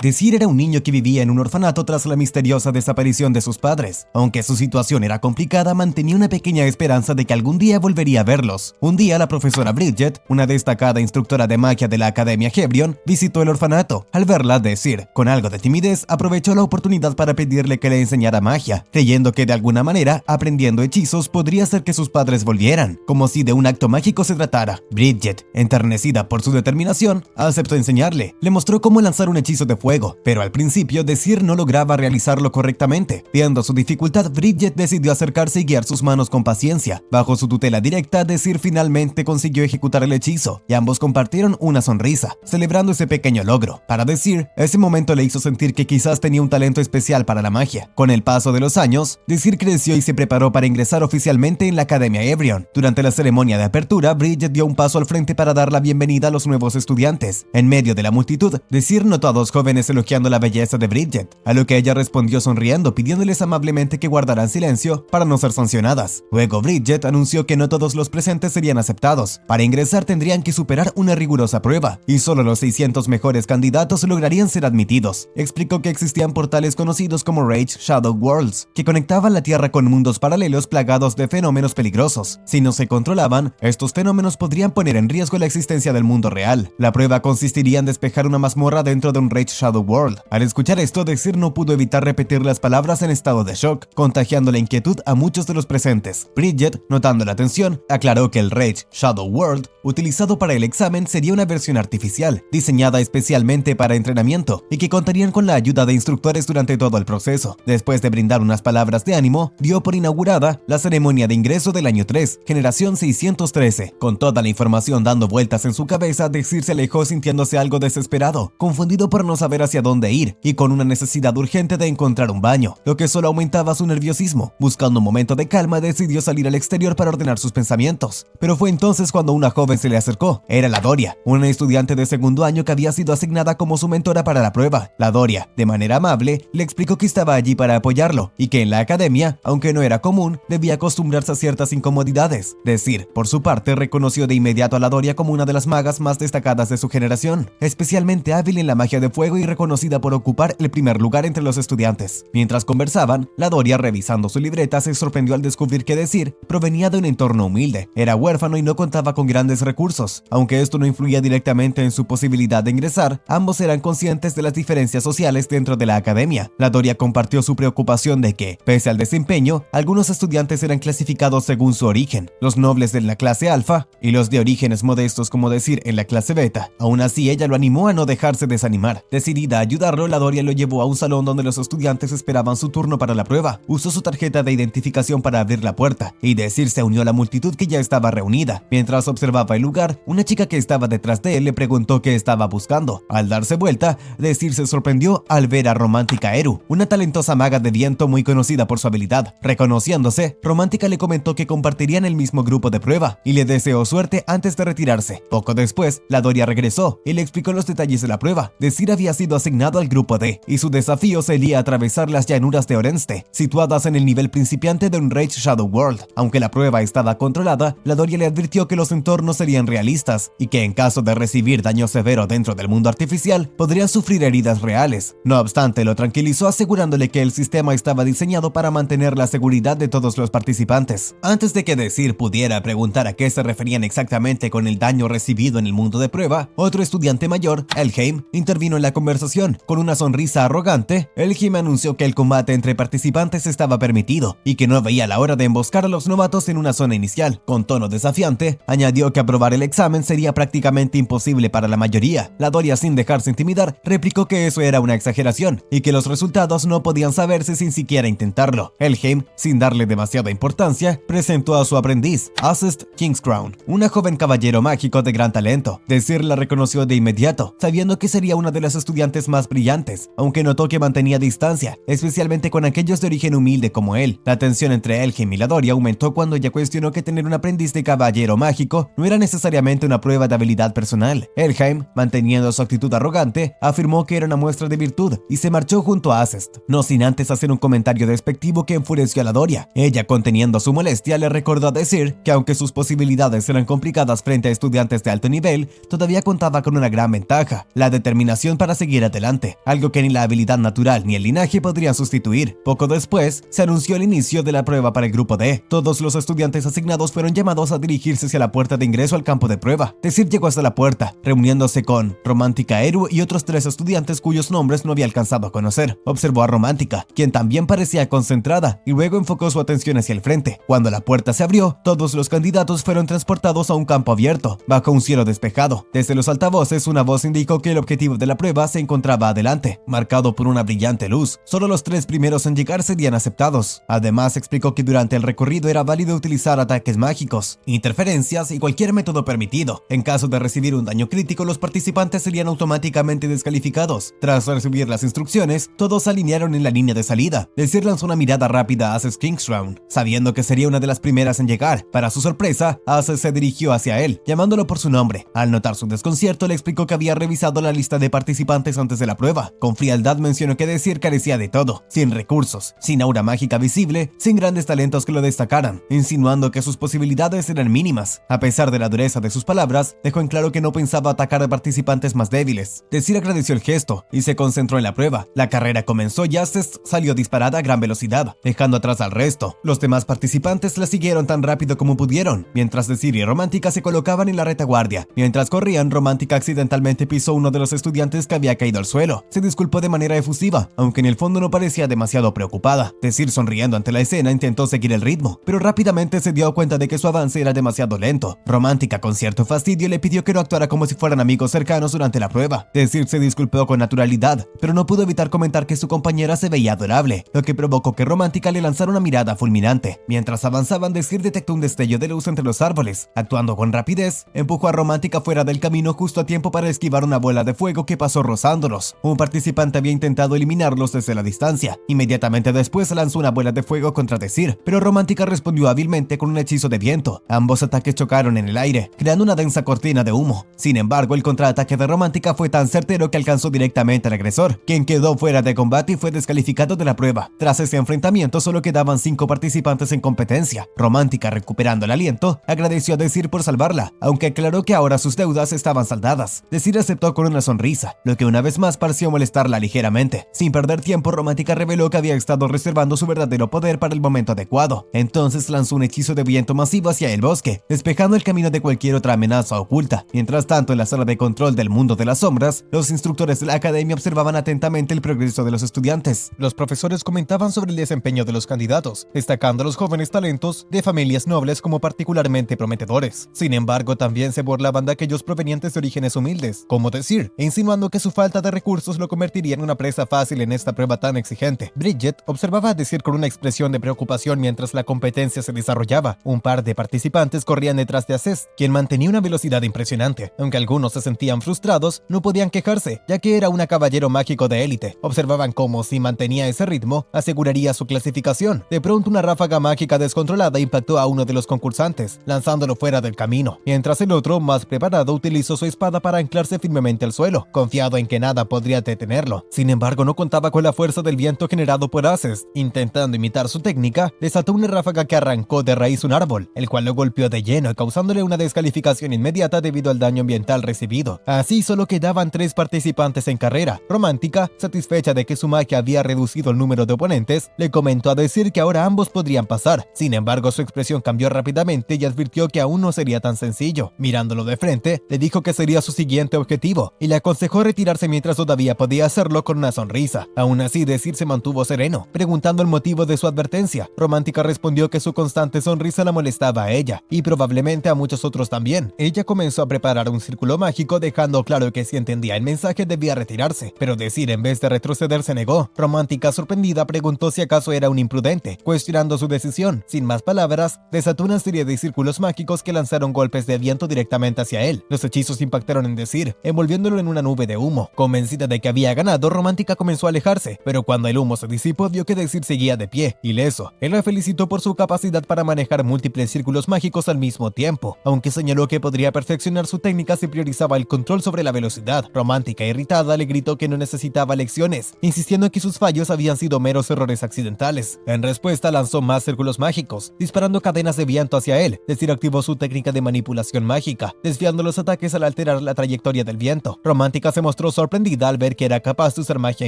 Desir era un niño que vivía en un orfanato tras la misteriosa desaparición de sus padres. Aunque su situación era complicada, mantenía una pequeña esperanza de que algún día volvería a verlos. Un día, la profesora Bridget, una destacada instructora de magia de la Academia Hebrion, visitó el orfanato. Al verla, Desir, con algo de timidez, aprovechó la oportunidad para pedirle que le enseñara magia, creyendo que de alguna manera, aprendiendo hechizos, podría hacer que sus padres volvieran, como si de un acto mágico se tratara. Bridget, enternecida por su determinación, aceptó enseñarle. Le mostró cómo lanzar un hechizo de fuego, pero al principio Desir no lograba realizarlo correctamente. Viendo su dificultad, Bridget decidió acercarse y guiar sus manos con paciencia. Bajo su tutela directa, Desir finalmente consiguió ejecutar el hechizo, y ambos compartieron una sonrisa, celebrando ese pequeño logro. Para Desir, ese momento le hizo sentir que quizás tenía un talento especial para la magia. Con el paso de los años, Desir creció y se preparó para ingresar oficialmente en la Academia Hebrion. Durante la ceremonia de apertura, Bridget dio un paso al frente para dar la bienvenida a los nuevos estudiantes. En medio de la multitud, Desir notó a dos jóvenes elogiando la belleza de Bridget, a lo que ella respondió sonriendo, pidiéndoles amablemente que guardaran silencio para no ser sancionadas. Luego Bridget anunció que no todos los presentes serían aceptados. Para ingresar tendrían que superar una rigurosa prueba, y solo los 600 mejores candidatos lograrían ser admitidos. Explicó que existían portales conocidos como Rage Shadow Worlds, que conectaban la Tierra con mundos paralelos plagados de fenómenos peligrosos. Si no se controlaban, estos fenómenos podrían poner en riesgo la existencia del mundo real. La prueba consistiría en despejar una mazmorra dentro de un Rage Shadow World. Al escuchar esto, Desir no pudo evitar repetir las palabras en estado de shock, contagiando la inquietud a muchos de los presentes. Bridget, notando la tensión, aclaró que el Rage Shadow World, utilizado para el examen, sería una versión artificial, diseñada especialmente para entrenamiento, y que contarían con la ayuda de instructores durante todo el proceso. Después de brindar unas palabras de ánimo, dio por inaugurada la ceremonia de ingreso del año 3, generación 613. Con toda la información dando vueltas en su cabeza, Desir se alejó sintiéndose algo desesperado, confundido por no saber hacia dónde ir, y con una necesidad urgente de encontrar un baño, lo que solo aumentaba su nerviosismo. Buscando un momento de calma, decidió salir al exterior para ordenar sus pensamientos. Pero fue entonces cuando una joven se le acercó. Era la Doria, una estudiante de segundo año que había sido asignada como su mentora para la prueba. La Doria, de manera amable, le explicó que estaba allí para apoyarlo, y que en la academia, aunque no era común, debía acostumbrarse a ciertas incomodidades. Desir, por su parte, reconoció de inmediato a la Doria como una de las magas más destacadas de su generación, especialmente hábil en la magia de fuego y reconocida por ocupar el primer lugar entre los estudiantes. Mientras conversaban, la Doria, revisando su libreta, se sorprendió al descubrir que Desir provenía de un entorno humilde, era huérfano y no contaba con grandes recursos. Aunque esto no influía directamente en su posibilidad de ingresar, ambos eran conscientes de las diferencias sociales dentro de la academia. La Doria compartió su preocupación de que, pese al desempeño, algunos estudiantes eran clasificados según su origen, los nobles de la clase alfa y los de orígenes modestos como Desir en la clase beta. Aún así, ella lo animó a no dejarse desanimar. Decidida a ayudarlo, la Doria lo llevó a un salón donde los estudiantes esperaban su turno para la prueba. Usó su tarjeta de identificación para abrir la puerta, y Desir se unió a la multitud que ya estaba reunida. Mientras observaba el lugar, una chica que estaba detrás de él le preguntó qué estaba buscando. Al darse vuelta, Desir se sorprendió al ver a Romántica Eru, una talentosa maga de viento muy conocida por su habilidad. Reconociéndose, Romántica le comentó que compartirían el mismo grupo de prueba, y le deseó suerte antes de retirarse. Poco después, la Doria regresó y le explicó los detalles de la prueba. Desir había sido asignado al grupo D, y su desafío sería atravesar las llanuras de Orenste, situadas en el nivel principiante de un Rage Shadow World. Aunque la prueba estaba controlada, la Doria le advirtió que los entornos serían realistas, y que en caso de recibir daño severo dentro del mundo artificial, podrían sufrir heridas reales. No obstante, lo tranquilizó asegurándole que el sistema estaba diseñado para mantener la seguridad de todos los participantes. Antes de que Desir pudiera preguntar a qué se referían exactamente con el daño recibido en el mundo de prueba, otro estudiante mayor, Elheim, intervino en la conversación. Con una sonrisa arrogante, Elheim anunció que el combate entre participantes estaba permitido, y que no veía la hora de emboscar a los novatos en una zona inicial. Con tono desafiante, añadió que aprobar el examen sería prácticamente imposible para la mayoría. La Doria, sin dejarse intimidar, replicó que eso era una exageración, y que los resultados no podían saberse sin siquiera intentarlo. Elheim, sin darle demasiada importancia, presentó a su aprendiz, Acest Kingscrown, una joven caballero mágico de gran talento. Desir la reconoció de inmediato, sabiendo que sería una de las estudiantes más brillantes, aunque notó que mantenía distancia, especialmente con aquellos de origen humilde como él. La tensión entre Elheim y la Doria aumentó cuando ella cuestionó que tener un aprendiz de caballero mágico no era necesariamente una prueba de habilidad personal. Elheim, manteniendo su actitud arrogante, afirmó que era una muestra de virtud y se marchó junto a Acest, no sin antes hacer un comentario despectivo que enfureció a la Doria. Ella, conteniendo su molestia, le recordó a Desir que aunque sus posibilidades eran complicadas frente a estudiantes de alto nivel, todavía contaba con una gran ventaja: la determinación para seguir seguir adelante, algo que ni la habilidad natural ni el linaje podrían sustituir. Poco después, se anunció el inicio de la prueba para el grupo D. Todos los estudiantes asignados fueron llamados a dirigirse hacia la puerta de ingreso al campo de prueba. Desir llegó hasta la puerta, reuniéndose con Romántica Eru y otros 3 estudiantes cuyos nombres no había alcanzado a conocer. Observó a Romántica, quien también parecía concentrada, y luego enfocó su atención hacia el frente. Cuando la puerta se abrió, todos los candidatos fueron transportados a un campo abierto, bajo un cielo despejado. Desde los altavoces, una voz indicó que el objetivo de la prueba se encontraba adelante, marcado por una brillante luz. Solo los 3 primeros en llegar serían aceptados. Además, explicó que durante el recorrido era válido utilizar ataques mágicos, interferencias y cualquier método permitido. En caso de recibir un daño crítico, los participantes serían automáticamente descalificados. Tras recibir las instrucciones, todos se alinearon en la línea de salida. Desir lanzó una mirada rápida a Aces Kingsround, sabiendo que sería una de las primeras en llegar. Para su sorpresa, Aces se dirigió hacia él, llamándolo por su nombre. Al notar su desconcierto, le explicó que había revisado la lista de participantes antes de la prueba. Con frialdad mencionó que Desir carecía de todo, sin recursos, sin aura mágica visible, sin grandes talentos que lo destacaran, insinuando que sus posibilidades eran mínimas. A pesar de la dureza de sus palabras, dejó en claro que no pensaba atacar a participantes más débiles. Desir agradeció el gesto y se concentró en la prueba. La carrera comenzó y Aces salió disparada a gran velocidad, dejando atrás al resto. Los demás participantes la siguieron tan rápido como pudieron, mientras Desir y Romántica se colocaban en la retaguardia. Mientras corrían, Romántica accidentalmente pisó uno de los estudiantes que había caído al suelo. Se disculpó de manera efusiva, aunque en el fondo no parecía demasiado preocupada. Desir, sonriendo ante la escena, intentó seguir el ritmo, pero rápidamente se dio cuenta de que su avance era demasiado lento. Romántica, con cierto fastidio, le pidió que no actuara como si fueran amigos cercanos durante la prueba. Desir se disculpó con naturalidad, pero no pudo evitar comentar que su compañera se veía adorable, lo que provocó que Romántica le lanzara una mirada fulminante. Mientras avanzaban, Desir detectó un destello de luz entre los árboles. Actuando con rapidez, empujó a Romántica fuera del camino justo a tiempo para esquivar una bola de fuego que pasó rozándolos. Un participante había intentado eliminarlos desde la distancia. Inmediatamente después lanzó una bola de fuego contra Desir, pero Romántica respondió hábilmente con un hechizo de viento. Ambos ataques chocaron en el aire, creando una densa cortina de humo. Sin embargo, el contraataque de Romántica fue tan certero que alcanzó directamente al agresor, quien quedó fuera de combate y fue descalificado de la prueba. Tras ese enfrentamiento, solo quedaban 5 participantes en competencia. Romántica, recuperando el aliento, agradeció a Desir por salvarla, aunque aclaró que ahora sus deudas estaban saldadas. Desir aceptó con una sonrisa, lo que una vez más pareció molestarla ligeramente. Sin perder tiempo, Romántica reveló que había estado reservando su verdadero poder para el momento adecuado. Entonces lanzó un hechizo de viento masivo hacia el bosque, despejando el camino de cualquier otra amenaza oculta. Mientras tanto, en la sala de control del mundo de las sombras, los instructores de la academia observaban atentamente el progreso de los estudiantes. Los profesores comentaban sobre el desempeño de los candidatos, destacando a los jóvenes talentos de familias nobles como particularmente prometedores. Sin embargo, también se burlaban de aquellos provenientes de orígenes humildes, como Desir, insinuando que su falta de recursos lo convertiría en una presa fácil en esta prueba tan exigente. Bridget observaba a Desir con una expresión de preocupación mientras la competencia se desarrollaba. Un par de participantes corrían detrás de Aces, quien mantenía una velocidad impresionante. Aunque algunos se sentían frustrados, no podían quejarse, ya que era un caballero mágico de élite. Observaban cómo, si mantenía ese ritmo, aseguraría su clasificación. De pronto, una ráfaga mágica descontrolada impactó a uno de los concursantes, lanzándolo fuera del camino, mientras el otro, más preparado, utilizó su espada para anclarse firmemente al suelo, confiado en que nada podría detenerlo. Sin embargo, no contaba con la fuerza del viento generado por Aces. Intentando imitar su técnica, desató una ráfaga que arrancó de raíz un árbol, el cual lo golpeó de lleno, causándole una descalificación inmediata debido al daño ambiental recibido. Así, solo quedaban 3 participantes en carrera. Romántica, satisfecha de que su magia había reducido el número de oponentes, le comentó a Desir que ahora ambos podrían pasar. Sin embargo, su expresión cambió rápidamente y advirtió que aún no sería tan sencillo. Mirándolo de frente, le dijo que sería su siguiente objetivo y le aconsejó retirarse mientras todavía podía hacerlo con una sonrisa. Aún así, Desir se mantuvo sereno, preguntando el motivo de su advertencia. Romántica respondió que su constante sonrisa la molestaba a ella y probablemente a muchos otros también. Ella comenzó a preparar un círculo mágico, dejando claro que si entendía el mensaje debía retirarse, pero Desir, en vez de retroceder, se negó. Romántica, sorprendida, preguntó si acaso era un imprudente, cuestionando su decisión. Sin más palabras, desató una serie de círculos mágicos que lanzaron golpes de viento directamente hacia él. Los hechizos impactaron en Desir, envolviéndolo en una nube de humo. Convencida de que había ganado, Romántica comenzó a alejarse, pero cuando el humo se disipó, vio que Desir seguía de pie, ileso. Él la felicitó por su capacidad para manejar múltiples círculos mágicos al mismo tiempo, aunque señaló que podría perfeccionar su técnica si priorizaba el control sobre la velocidad. Romántica, irritada, le gritó que no necesitaba lecciones, insistiendo en que sus fallos habían sido meros errores accidentales. En respuesta, lanzó más círculos mágicos, disparando cadenas de viento hacia él. Desir activó su técnica de manipulación mágica, desviando los ataques al alterar la trayectoria del viento. Romántica se mostró sorprendida al ver que era capaz de usar magia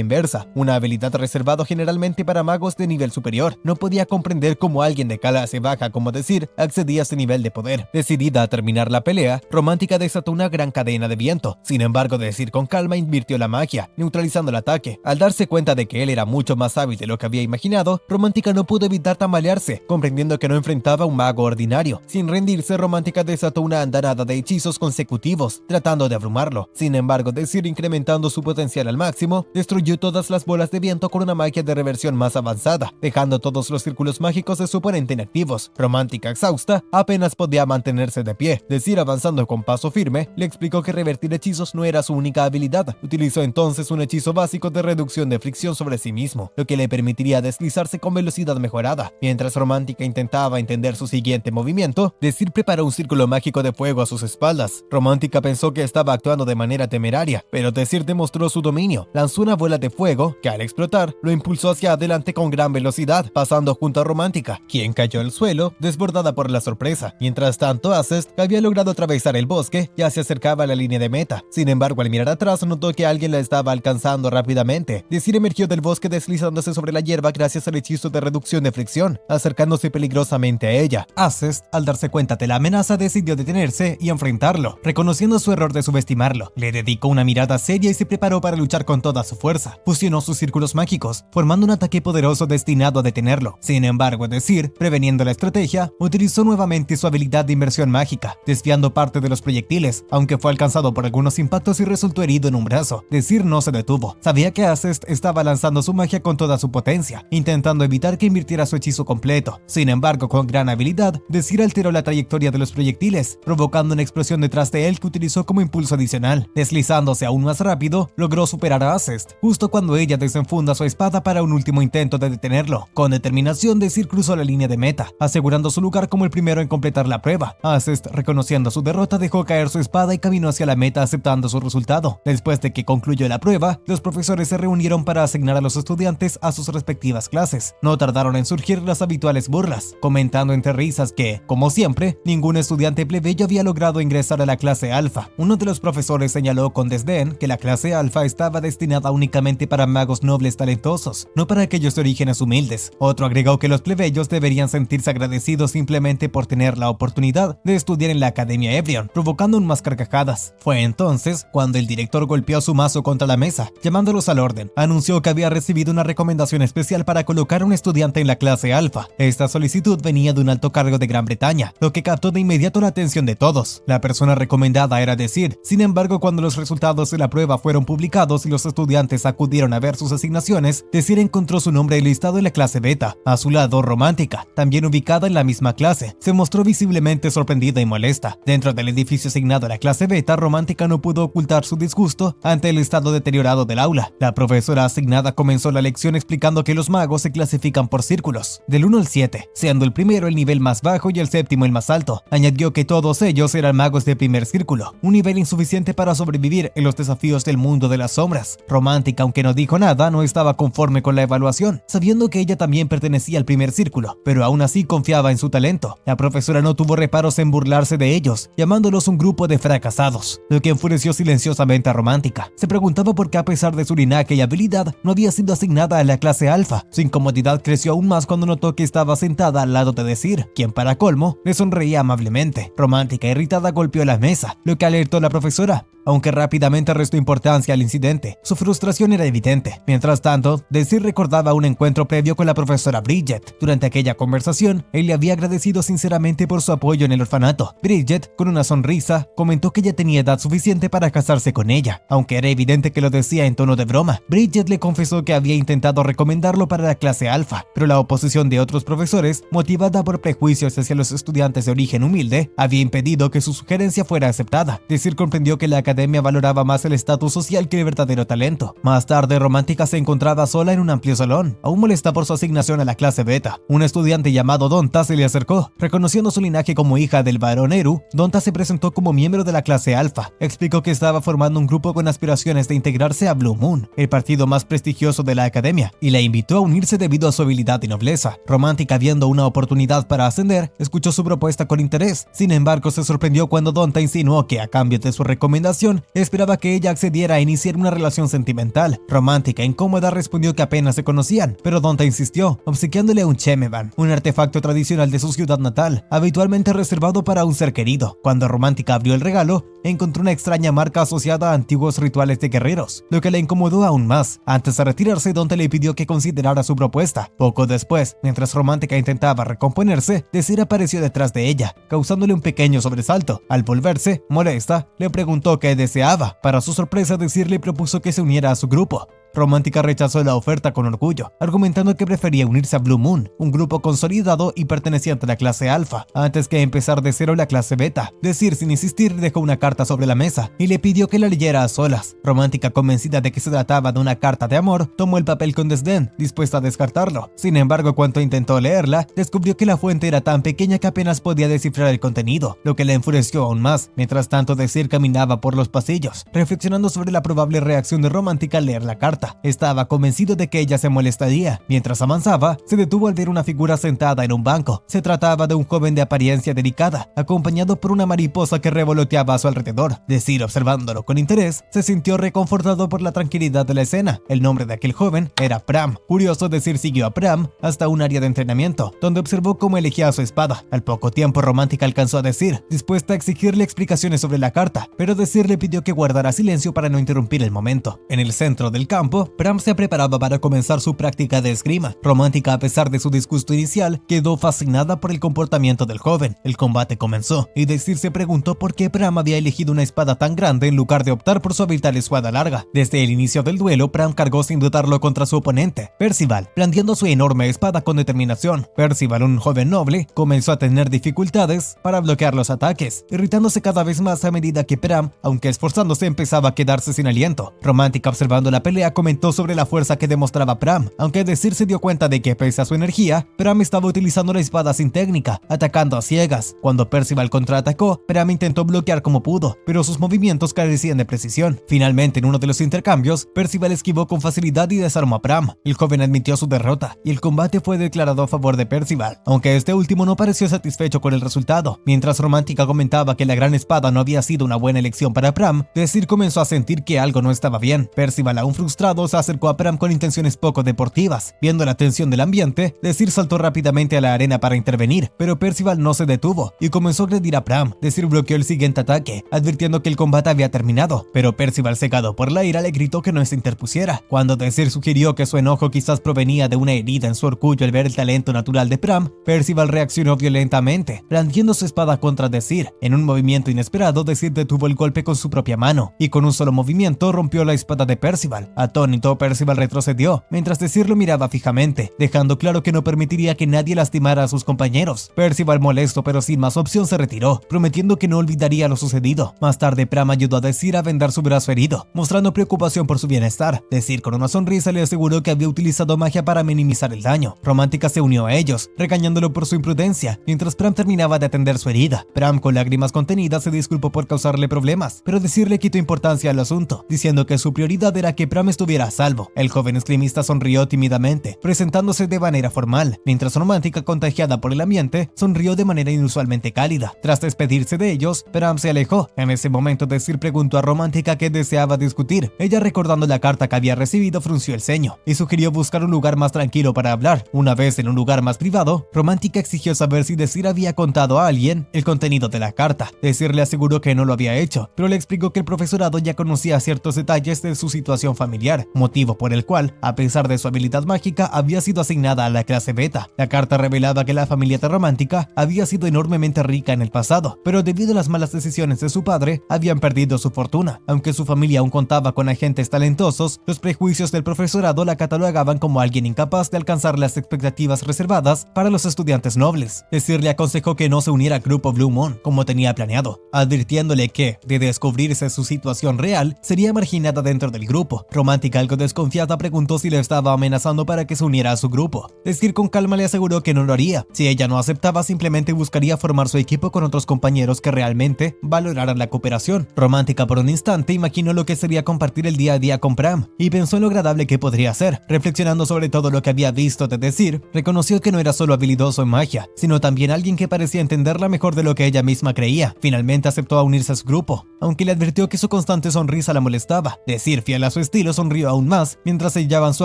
inversa, una habilidad reservada generalmente para magos de nivel superior. No podía comprender cómo alguien de clase baja, como decir, accedía a ese nivel de poder. Decidida a terminar la pelea, Romántica desató una gran cadena de viento. Sin embargo, decir con calma invirtió la magia, neutralizando el ataque. Al darse cuenta de que él era mucho más hábil de lo que había imaginado, Romántica no pudo evitar tambalearse, comprendiendo que no enfrentaba a un mago ordinario. Sin rendirse, Romántica desató una andanada de hechizos consecutivos, tratando de abrumarlo. Sin embargo, Desir, incrementando su potencial al máximo, destruyó todas las bolas de viento con una magia de reversión más avanzada, dejando todos los círculos mágicos de su oponente inactivos. Romántica, exhausta, apenas podía mantenerse de pie. Desir, avanzando con paso firme, le explicó que revertir hechizos no era su única habilidad. Utilizó entonces un hechizo básico de reducción de fricción sobre sí mismo, lo que le permitiría deslizarse con velocidad mejorada. Mientras Romántica intentaba entender su siguiente movimiento, Desir preparó un círculo mágico de fuego a sus espaldas. Romántica pensó que estaba actuando de manera temeraria, pero Desir demostró su dominio. Lanzó una bola de fuego que, al explotar, lo impulsó hacia adelante con gran velocidad, pasando junto a Romántica, quien cayó al suelo, desbordada por la sorpresa. Mientras tanto, Acest había logrado atravesar el bosque, ya se acercaba a la línea de meta. Sin embargo, al mirar atrás, notó que alguien la estaba alcanzando rápidamente. Desir emergió del bosque deslizándose sobre la hierba gracias al hechizo de reducción de fricción, acercándose peligrosamente a ella. Acest, al darse cuenta de la amenaza, decidió detenerse y enfrentarlo. Reconociendo su error de subestimarlo, le dedicó una mirada seria y se preparó para luchar con toda su fuerza. Fusionó sus círculos mágicos, formando un ataque poderoso destinado a detenerlo. Sin embargo, Desir, preveniendo la estrategia, utilizó nuevamente su habilidad de inversión mágica, desviando parte de los proyectiles, aunque fue alcanzado por algunos impactos y resultó herido en un brazo. Desir no se detuvo. Sabía que Acest estaba lanzando su magia con toda su potencia, intentando evitar que invirtiera su hechizo completo. Sin embargo, con gran habilidad, Desir alteró la trayectoria de los proyectiles, provocando una explosión detrás de él que utilizó como impulso adicional. Deslizándose aún más rápido, logró superar a Acest, justo cuando ella desenfunda su espada para un último intento de detenerlo. Con determinación, Desir cruzó la línea de meta, asegurando su lugar como el primero en completar la prueba. Acest, reconociendo su derrota, dejó caer su espada y caminó hacia la meta aceptando su resultado. Después de que concluyó la prueba, los profesores se reunieron para asignar a los estudiantes a sus respectivas clases. No tardaron en surgir las habituales burlas, comentando entre risas que, como siempre, ningún estudiante plebeyo había logrado ingresar a la clase alfa. Uno de los profesores señaló con desdén que la clase alfa estaba destinada únicamente para magos nobles talentosos, no para aquellos de orígenes humildes. Otro agregó que los plebeyos deberían sentirse agradecidos simplemente por tener la oportunidad de estudiar en la Academia Evryon, provocando aún más carcajadas. Fue entonces cuando el director golpeó su mazo contra la mesa, llamándolos al orden. Anunció que había recibido una recomendación especial para colocar a un estudiante en la clase alfa. Esta solicitud venía de un alto cargo de Gran Bretaña, lo que captó de inmediato la atención de todos. La persona recomendada era Desir. Sin embargo, cuando los resultados de la prueba fueron publicados y los estudiantes acudieron a ver sus asignaciones, Desir encontró su nombre listado en la clase beta. A su lado, Romántica, también ubicada en la misma clase, se mostró visiblemente sorprendida y molesta. Dentro del edificio asignado a la clase beta, Romántica no pudo ocultar su disgusto ante el estado deteriorado del aula. La profesora asignada comenzó la lección explicando que los magos se clasifican por círculos, del 1 al 7, siendo el primero el nivel más bajo y el séptimo el más alto. Añadió que todos ellos eran magos de primer círculo, un nivel insuficiente para sobrevivir en los desafíos del mundo de las sombras. Romántica, aunque no dijo nada, no estaba conforme con la evaluación, sabiendo que ella también pertenecía al primer círculo, pero aún así confiaba en su talento. La profesora no tuvo reparos en burlarse de ellos, llamándolos un grupo de fracasados, lo que enfureció silenciosamente a Romántica. Se preguntaba por qué, a pesar de su linaje y habilidad, no había sido asignada a la clase alfa. Su incomodidad creció aún más cuando notó que estaba sentada al lado de Desir, quien para colmo le sonreía amablemente. Romántica, irritada, golpeó la mesa, lo que alertó a la profesora, aunque rápidamente restó importancia al incidente. Su frustración era evidente. Mientras tanto, Desir recordaba un encuentro previo con la profesora Bridget. Durante aquella conversación, él le había agradecido sinceramente por su apoyo en el orfanato. Bridget, con una sonrisa, comentó que ya tenía edad suficiente para casarse con ella, aunque era evidente que lo decía en tono de broma. Bridget le confesó que había intentado recomendarlo para la clase alfa, pero la oposición de otros profesores, motivada por prejuicios hacia los estudiantes de origen humilde, había impedido que su sugerencia fuera aceptada. Desir comprendió que la academia valoraba más el estatus social que el verdadero talento. Más tarde, Romántica se encontraba sola en un amplio salón, aún molesta por su asignación a la clase beta. Un estudiante llamado Donta se le acercó. Reconociendo su linaje como hija del barón Eru, Donta se presentó como miembro de la clase alfa. Explicó que estaba formando un grupo con aspiraciones de integrarse a Blue Moon, el partido más prestigioso de la academia, y la invitó a unirse debido a su habilidad y nobleza. Romántica, viendo una oportunidad para ascender, escuchó su propuesta con interés. Sin embargo, se sorprendió cuando Donta insinuó que, a cambio de su recomendación, esperaba que ella accediera a iniciar una relación sentimental. Romántica e incómoda respondió que apenas se conocían, pero Donta insistió, obsequiándole un chemeban, un artefacto tradicional de su ciudad natal, habitualmente reservado para un ser querido. Cuando Romántica abrió el regalo, encontró una extraña marca asociada a antiguos rituales de guerreros, lo que la incomodó aún más. Antes de retirarse, Donta le pidió que considerara su propuesta. Poco después, mientras Romántica intentaba recomponerse, Desir apareció detrás de ella, causándole un pequeño sobresalto. Al volverse, molesta, le preguntó qué deseaba. Para su sorpresa, Desir le propuso que se uniera a su grupo. Romántica rechazó la oferta con orgullo, argumentando que prefería unirse a Blue Moon, un grupo consolidado y perteneciente a la clase alfa, antes que empezar de cero la clase beta. Desir, sin insistir, dejó una carta sobre la mesa y le pidió que la leyera a solas. Romántica, convencida de que se trataba de una carta de amor, tomó el papel con desdén, dispuesta a descartarlo. Sin embargo, cuando intentó leerla, descubrió que la fuente era tan pequeña que apenas podía descifrar el contenido, lo que la enfureció aún más. Mientras tanto, Desir caminaba por los pasillos, reflexionando sobre la probable reacción de Romántica al leer la carta. Estaba convencido de que ella se molestaría. Mientras avanzaba, se detuvo al ver una figura sentada en un banco. Se trataba de un joven de apariencia delicada, acompañado por una mariposa que revoloteaba a su alrededor. Desir, observándolo con interés, se sintió reconfortado por la tranquilidad de la escena. El nombre de aquel joven era Pram. Curioso, Desir siguió a Pram hasta un área de entrenamiento, donde observó cómo elegía su espada. Al poco tiempo, Romántica alcanzó a Desir, dispuesta a exigirle explicaciones sobre la carta, pero Desir le pidió que guardara silencio para no interrumpir el momento. En el centro del campo, Pram se preparaba para comenzar su práctica de esgrima. Romántica, a pesar de su disgusto inicial, quedó fascinada por el comportamiento del joven. El combate comenzó, y Desir se preguntó por qué Pram había elegido una espada tan grande en lugar de optar por su habitual espada larga. Desde el inicio del duelo, Pram cargó sin dudarlo contra su oponente, Percival, blandiendo su enorme espada con determinación. Percival, un joven noble, comenzó a tener dificultades para bloquear los ataques, irritándose cada vez más a medida que Pram, aunque esforzándose, empezaba a quedarse sin aliento. Romántica, observando la pelea, comentó sobre la fuerza que demostraba Pram, aunque Desir se dio cuenta de que, pese a su energía, Pram estaba utilizando la espada sin técnica, atacando a ciegas. Cuando Percival contraatacó, Pram intentó bloquear como pudo, pero sus movimientos carecían de precisión. Finalmente, en uno de los intercambios, Percival esquivó con facilidad y desarmó a Pram. El joven admitió su derrota, y el combate fue declarado a favor de Percival, aunque este último no pareció satisfecho con el resultado. Mientras Romántica comentaba que la gran espada no había sido una buena elección para Pram, Desir comenzó a sentir que algo no estaba bien. Percival, aún frustrado, se acercó a Pram con intenciones poco deportivas. Viendo la tensión del ambiente, Desir saltó rápidamente a la arena para intervenir, pero Percival no se detuvo y comenzó a agredir a Pram. Desir bloqueó el siguiente ataque, advirtiendo que el combate había terminado, pero Percival, cegado por la ira, le gritó que no se interpusiera. Cuando Desir sugirió que su enojo quizás provenía de una herida en su orgullo al ver el talento natural de Pram, Percival reaccionó violentamente, blandiendo su espada contra Desir. En un movimiento inesperado, Desir detuvo el golpe con su propia mano, y con un solo movimiento rompió la espada de Percival. Atónito, Percival retrocedió, mientras Desir lo miraba fijamente, dejando claro que no permitiría que nadie lastimara a sus compañeros. Percival, molesto pero sin más opción, se retiró, prometiendo que no olvidaría lo sucedido. Más tarde, Pram ayudó a Desir a vendar su brazo herido, mostrando preocupación por su bienestar. Desir, con una sonrisa, le aseguró que había utilizado magia para minimizar el daño. Romántica se unió a ellos, regañándolo por su imprudencia, mientras Pram terminaba de atender su herida. Pram, con lágrimas contenidas, se disculpó por causarle problemas, pero Desir le quitó importancia al asunto, diciendo que su prioridad era que Pram estuviera a salvo. El joven esgrimista sonrió tímidamente, presentándose de manera formal, mientras Romántica, contagiada por el ambiente, sonrió de manera inusualmente cálida. Tras despedirse de ellos, Pram se alejó. En ese momento, Desir preguntó a Romántica qué deseaba discutir. Ella, recordando la carta que había recibido, frunció el ceño y sugirió buscar un lugar más tranquilo para hablar. Una vez en un lugar más privado, Romántica exigió saber si Desir había contado a alguien el contenido de la carta. Desir le aseguró que no lo había hecho, pero le explicó que el profesorado ya conocía ciertos detalles de su situación familiar, motivo por el cual, a pesar de su habilidad mágica, había sido asignada a la clase beta. La carta revelaba que la familia de Romántica había sido enormemente rica en el pasado, pero debido a las malas decisiones de su padre, habían perdido su fortuna. Aunque su familia aún contaba con agentes talentosos, los prejuicios del profesorado la catalogaban como alguien incapaz de alcanzar las expectativas reservadas para los estudiantes nobles. Desir le aconsejó que no se uniera al grupo Blue Moon como tenía planeado, advirtiéndole que, de descubrirse su situación real, sería marginada dentro del grupo. Romántica Romántica, algo desconfiada, preguntó si le estaba amenazando para que se uniera a su grupo. Desir con calma le aseguró que no lo haría. Si ella no aceptaba, simplemente buscaría formar su equipo con otros compañeros que realmente valoraran la cooperación. Romántica por un instante imaginó lo que sería compartir el día a día con Pram y pensó en lo agradable que podría ser. Reflexionando sobre todo lo que había visto de Desir, reconoció que no era solo habilidoso en magia, sino también alguien que parecía entenderla mejor de lo que ella misma creía. Finalmente aceptó a unirse a su grupo, aunque le advirtió que su constante sonrisa la molestaba. Desir, fiel a su estilo, sonrió aún más mientras sellaban su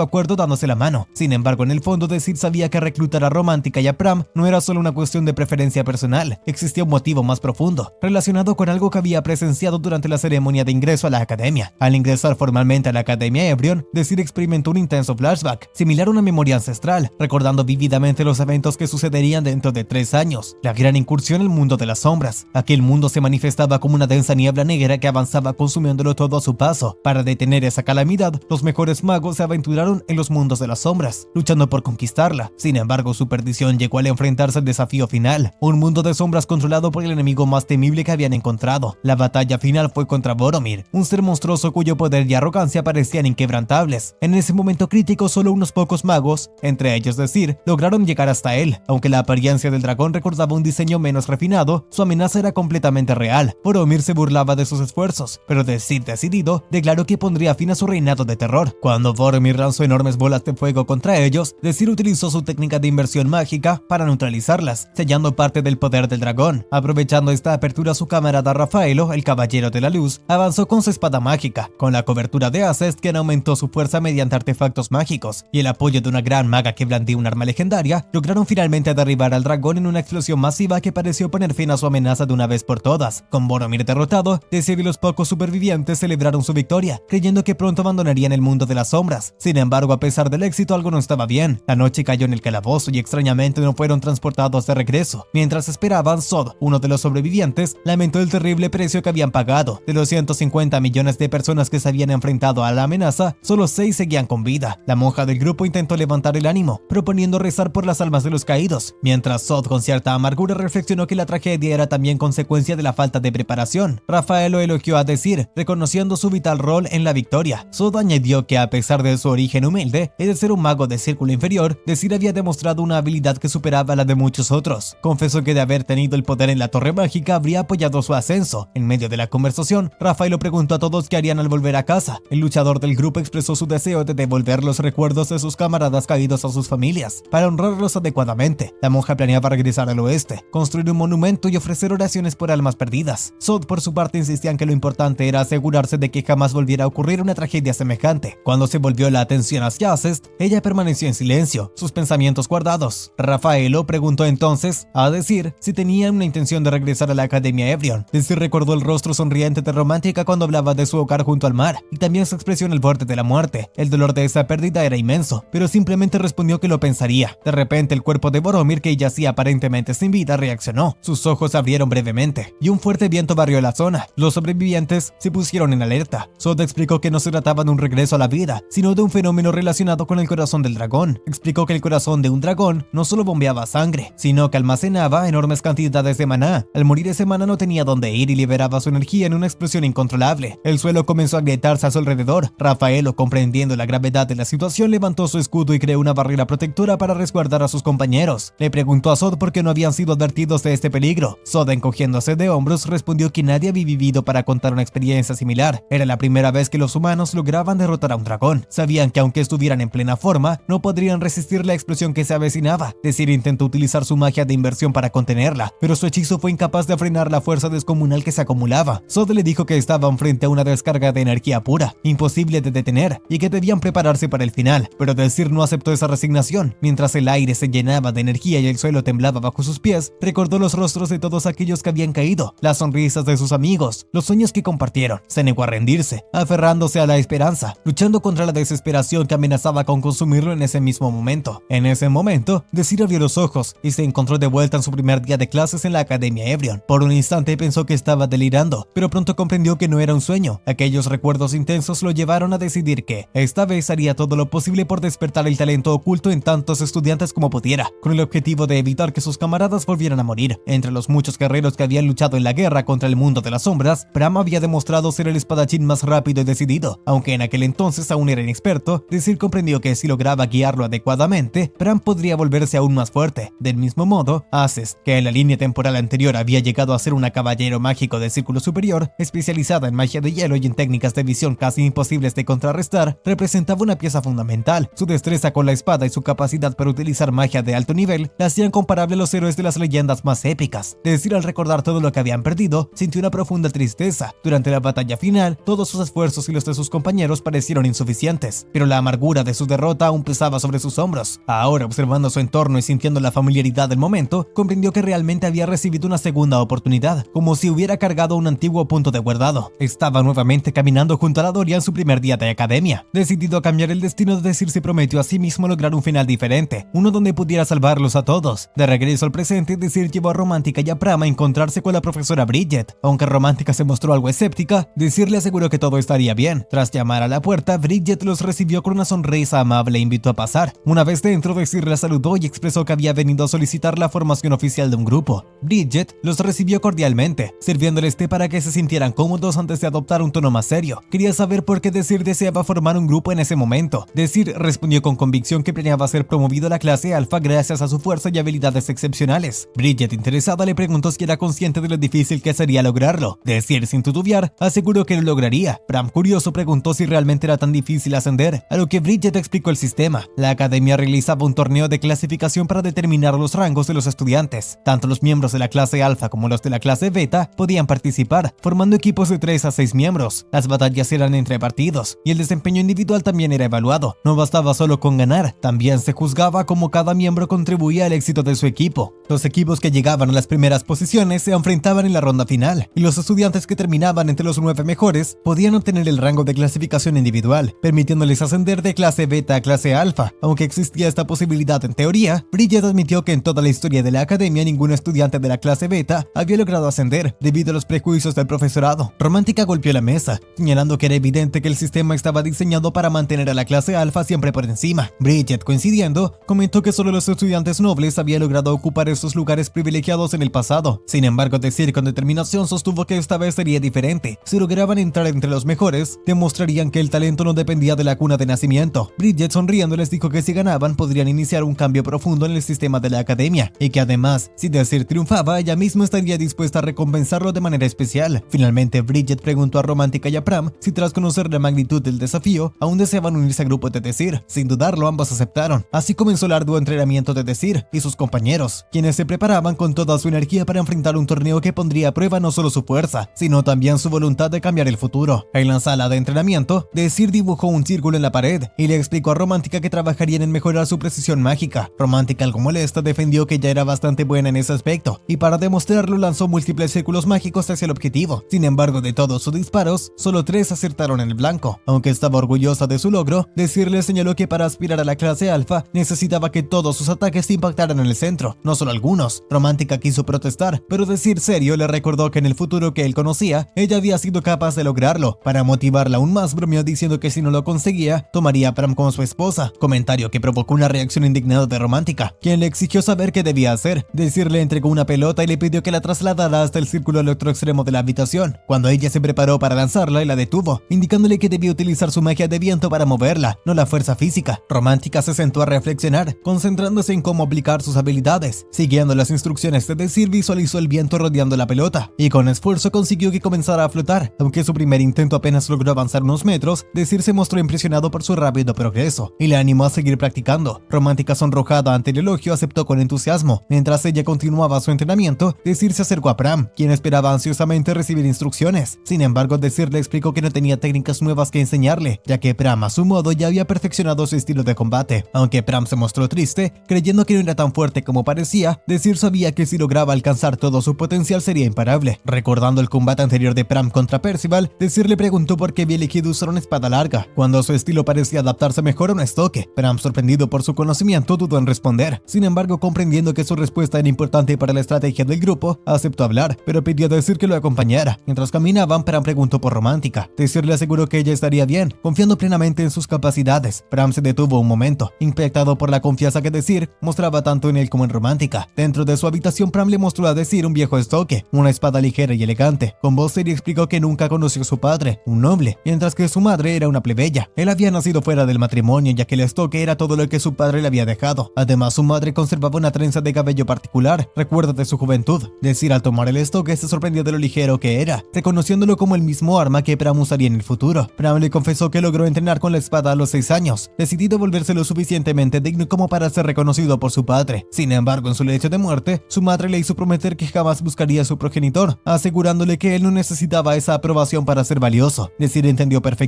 acuerdo dándose la mano. Sin embargo, en el fondo, Desir sabía que reclutar a Romántica y a Pram no era solo una cuestión de preferencia personal. Existía un motivo más profundo, relacionado con algo que había presenciado durante la ceremonia de ingreso a la academia. Al ingresar formalmente a la Academia Evryon, Desir experimentó un intenso flashback, similar a una memoria ancestral, recordando vívidamente los eventos que sucederían dentro de 3 años. La gran incursión al mundo de las sombras. Aquel mundo se manifestaba como una densa niebla negra que avanzaba consumiéndolo todo a su paso. Para detener esa calamidad, los mejores magos se aventuraron en los mundos de las sombras, luchando por conquistarla. Sin embargo, su perdición llegó al enfrentarse al desafío final, un mundo de sombras controlado por el enemigo más temible que habían encontrado. La batalla final fue contra Boromir, un ser monstruoso cuyo poder y arrogancia parecían inquebrantables. En ese momento crítico, solo unos pocos magos, entre ellos Desir, lograron llegar hasta él. Aunque la apariencia del dragón recordaba un diseño menos refinado, su amenaza era completamente real. Boromir se burlaba de sus esfuerzos, pero Desir, decidido, declaró que pondría fin a su reinado de terror. Cuando Boromir lanzó enormes bolas de fuego contra ellos, Desir utilizó su técnica de inversión mágica para neutralizarlas, sellando parte del poder del dragón. Aprovechando esta apertura, su camarada Rafaelo, el Caballero de la Luz, avanzó con su espada mágica, con la cobertura de Acest, quien aumentó su fuerza mediante artefactos mágicos, y el apoyo de una gran maga que blandía un arma legendaria, lograron finalmente derribar al dragón en una explosión masiva que pareció poner fin a su amenaza de una vez por todas. Con Boromir derrotado, Desir y los pocos supervivientes celebraron su victoria, creyendo que pronto abandonarían el mundo de las sombras. Sin embargo, a pesar del éxito, algo no estaba bien. La noche cayó en el calabozo y extrañamente no fueron transportados de regreso. Mientras esperaban, Sod, uno de los sobrevivientes, lamentó el terrible precio que habían pagado. De los 150 millones de personas que se habían enfrentado a la amenaza, solo 6 seguían con vida. La monja del grupo intentó levantar el ánimo, proponiendo rezar por las almas de los caídos, mientras Sod, con cierta amargura, reflexionó que la tragedia era también consecuencia de la falta de preparación. Rafaelo elogió a Desir, reconociendo su vital rol en la victoria. Sod añadió que a pesar de su origen humilde y de ser un mago de círculo inferior, Desir había demostrado una habilidad que superaba la de muchos otros. Confesó que de haber tenido el poder en la Torre Mágica habría apoyado su ascenso. En medio de la conversación, Rafaelo preguntó a todos qué harían al volver a casa. El luchador del grupo expresó su deseo de devolver los recuerdos de sus camaradas caídos a sus familias, para honrarlos adecuadamente. La monja planeaba regresar al oeste, construir un monumento y ofrecer oraciones por almas perdidas. Sod, por su parte, insistía en que lo importante era asegurarse de que jamás volviera a ocurrir una tragedia semejante. Cuando se volvió la atención hacia Acest, ella permaneció en silencio, sus pensamientos guardados. Rafaelo preguntó entonces a Desir si tenía una intención de regresar a la Academia Evryon. Desir recordó el rostro sonriente de Romántica cuando hablaba de su hogar junto al mar, y también su expresión al borde de la muerte. El dolor de esa pérdida era inmenso, pero simplemente respondió que lo pensaría. De repente, el cuerpo de Boromir, que yacía aparentemente sin vida, reaccionó. Sus ojos se abrieron brevemente, y un fuerte viento barrió la zona. Los sobrevivientes se pusieron en alerta. Sod explicó que no se trataba de un regreso a la vida, sino de un fenómeno relacionado con el corazón del dragón. Explicó que el corazón de un dragón no solo bombeaba sangre, sino que almacenaba enormes cantidades de maná. Al morir ese maná no tenía dónde ir y liberaba su energía en una explosión incontrolable. El suelo comenzó a agrietarse a su alrededor. Rafaelo, comprendiendo la gravedad de la situación, levantó su escudo y creó una barrera protectora para resguardar a sus compañeros. Le preguntó a Sod por qué no habían sido advertidos de este peligro. Sod, encogiéndose de hombros, respondió que nadie había vivido para contar una experiencia similar. Era la primera vez que los humanos lograban derrotar a un dragón. Sabían que aunque estuvieran en plena forma, no podrían resistir la explosión que se avecinaba. Desir intentó utilizar su magia de inversión para contenerla, pero su hechizo fue incapaz de frenar la fuerza descomunal que se acumulaba. Sod le dijo que estaban frente a una descarga de energía pura, imposible de detener, y que debían prepararse para el final, pero Desir no aceptó esa resignación. Mientras el aire se llenaba de energía y el suelo temblaba bajo sus pies, recordó los rostros de todos aquellos que habían caído, las sonrisas de sus amigos, los sueños que compartieron. Se negó a rendirse, aferrándose a la esperanza, luchando contra la desesperación que amenazaba con consumirlo en ese mismo momento. En ese momento, Desir abrió los ojos y se encontró de vuelta en su primer día de clases en la Academia Evryon. Por un instante pensó que estaba delirando, pero pronto comprendió que no era un sueño. Aquellos recuerdos intensos lo llevaron a decidir que, esta vez, haría todo lo posible por despertar el talento oculto en tantos estudiantes como pudiera, con el objetivo de evitar que sus camaradas volvieran a morir. Entre los muchos guerreros que habían luchado en la guerra contra el mundo de las sombras, Pram había demostrado ser el espadachín más rápido y decidido, aunque en aquel entonces aún era inexperto, Desir comprendió que si lograba guiarlo adecuadamente, Pram podría volverse aún más fuerte. Del mismo modo, Aces, que en la línea temporal anterior había llegado a ser una caballero mágico de círculo superior, especializada en magia de hielo y en técnicas de visión casi imposibles de contrarrestar, representaba una pieza fundamental. Su destreza con la espada y su capacidad para utilizar magia de alto nivel la hacían comparable a los héroes de las leyendas más épicas. Desir, al recordar todo lo que habían perdido, sintió una profunda tristeza. Durante la batalla final, todos sus esfuerzos y los de sus compañeros parecieron insuficientes, pero la amargura de su derrota aún pesaba sobre sus hombros. Ahora, observando su entorno y sintiendo la familiaridad del momento, comprendió que realmente había recibido una segunda oportunidad, como si hubiera cargado un antiguo punto de guardado. Estaba nuevamente caminando junto a la Doria en su primer día de academia. Decidido a cambiar el destino de Desir, se prometió a sí mismo lograr un final diferente, uno donde pudiera salvarlos a todos. De regreso al presente, Desir llevó a Romántica y a Pram a encontrarse con la profesora Bridget. Aunque Romántica se mostró algo escéptica, Desir le aseguró que todo estaría bien. Tras llamar a la puerta, Bridget los recibió con una sonrisa amable e invitó a pasar. Una vez dentro, Desir la saludó y expresó que había venido a solicitar la formación oficial de un grupo. Bridget los recibió cordialmente, sirviéndoles té para que se sintieran cómodos antes de adoptar un tono más serio. Quería saber por qué Desir deseaba formar un grupo en ese momento. Desir respondió con convicción que planeaba ser promovido a la clase alfa gracias a su fuerza y habilidades excepcionales. Bridget, interesada, le preguntó si era consciente de lo difícil que sería lograrlo. Desir, sin titubear, aseguró que lo lograría. Pram, curioso, preguntó si realmente era tan difícil ascender, a lo que Bridget explicó el sistema. La academia realizaba un torneo de clasificación para determinar los rangos de los estudiantes. Tanto los miembros de la clase alfa como los de la clase beta podían participar, formando equipos de 3 a 6 miembros. Las batallas eran entre partidos, y el desempeño individual también era evaluado. No bastaba solo con ganar, también se juzgaba cómo cada miembro contribuía al éxito de su equipo. Los equipos que llegaban a las primeras posiciones se enfrentaban en la ronda final, y los estudiantes que terminaban entre los 9 mejores podían obtener el rango de clasificación individual, permitiéndoles ascender de clase beta a clase alfa. Aunque existía esta posibilidad en teoría, Bridget admitió que en toda la historia de la academia ningún estudiante de la clase beta había logrado ascender debido a los prejuicios del profesorado. Romántica golpeó la mesa, señalando que era evidente que el sistema estaba diseñado para mantener a la clase alfa siempre por encima. Bridget, coincidiendo, comentó que solo los estudiantes nobles habían logrado ocupar esos lugares privilegiados en el pasado. Sin embargo, Desir con determinación sostuvo que esta vez sería diferente. Si lograban entrar entre los mejores, demostrarían que el talento no dependía de la cuna de nacimiento. Bridget, sonriendo, les dijo que si ganaban podrían iniciar un cambio profundo en el sistema de la academia, y que además, si Desir triunfaba, ella misma estaría dispuesta a recompensarlo de manera especial. Finalmente, Bridget preguntó a Romántica y a Pram si tras conocer la magnitud del desafío, aún deseaban unirse al grupo de Desir. Sin dudarlo, ambos aceptaron. Así comenzó el arduo entrenamiento de Desir y sus compañeros, quienes se preparaban con toda su energía para enfrentar un torneo que pondría a prueba no solo su fuerza, sino también su voluntad de cambiar el futuro. En la sala de entrenamiento, Desir dibujó un círculo en la pared y le explicó a Romántica que trabajarían en mejorar su precisión mágica. Romántica, algo molesta, defendió que ya era bastante buena en ese aspecto, y para demostrarlo lanzó múltiples círculos mágicos hacia el objetivo. Sin embargo, de todos sus disparos, solo 3 acertaron en el blanco. Aunque estaba orgullosa de su logro, Desir le señaló que para aspirar a la clase alfa necesitaba que todos sus ataques impactaran en el centro, no solo algunos. Romántica quiso protestar, pero Desir serio le recordó que en el futuro que él conocía, ella había sido capaz de lograrlo. Para motivarla aún más, bromeó diciendo que si no lo conseguía, tomaría a Pram como su esposa, comentario que provocó una reacción indignada de Romántica, quien le exigió saber qué debía hacer. Desir le entregó una pelota y le pidió que la trasladara hasta el círculo al otro extremo de la habitación. Cuando ella se preparó para lanzarla, y la detuvo, indicándole que debía utilizar su magia de viento para moverla, no la fuerza física. Romántica se sentó a reflexionar, concentrándose en cómo aplicar sus habilidades. Siguiendo las instrucciones de Desir, visualizó el viento rodeando la pelota, y con esfuerzo consiguió que comenzara a flotar. Aunque su primer intento apenas logró avanzar unos metros, Desir se mostró impresionado por su rápido progreso, y le animó a seguir practicando. Romántica, sonrojada ante el elogio, aceptó con entusiasmo. Mientras ella continuaba su entrenamiento, Desir se acercó a Pram, quien esperaba ansiosamente recibir instrucciones. Sin embargo, Desir le explicó que no tenía técnicas nuevas que enseñarle, ya que Pram a su modo ya había perfeccionado su estilo de combate. Aunque Pram se mostró triste, creyendo que no era tan fuerte como parecía, Desir sabía que si lograba alcanzar todo su potencial sería imparable. Recordando el combate anterior de Pram contra Percival, Desir le preguntó por qué había elegido usar una espada larga, cuando su estilo parecía adaptarse mejor a un estoque. Pram, sorprendido por su conocimiento, dudó en responder. Sin embargo, comprendiendo que su respuesta era importante para la estrategia del grupo, aceptó hablar, pero pidió a Desir que lo acompañara. Mientras caminaban, Pram preguntó por Romántica. Desir le aseguró que ella estaría bien, confiando plenamente en sus capacidades. Pram se detuvo un momento, impactado por la confianza que Desir mostraba tanto en él como en Romántica. Dentro de su habitación, Pram le mostró a Desir un viejo estoque, una espada ligera y elegante. Con voz seria explicó que nunca conoció a su padre, un noble, mientras que su madre era una plebeya. Él había nacido fuera del matrimonio, ya que el estoque era todo lo que su padre le había dejado. Además, su madre conservaba una trenza de cabello particular, recuerdo de su juventud. Decir al tomar el estoque se sorprendió de lo ligero que era, reconociéndolo como el mismo arma que Bram usaría en el futuro. Bram le confesó que logró entrenar con la espada a los 6 años, decidido volverse lo suficientemente digno como para ser reconocido por su padre. Sin embargo, en su lecho de muerte, su madre le hizo prometer que jamás buscaría a su progenitor, asegurándole que él no necesitaba esa aprobación para ser valioso. Decir entendió perfectamente.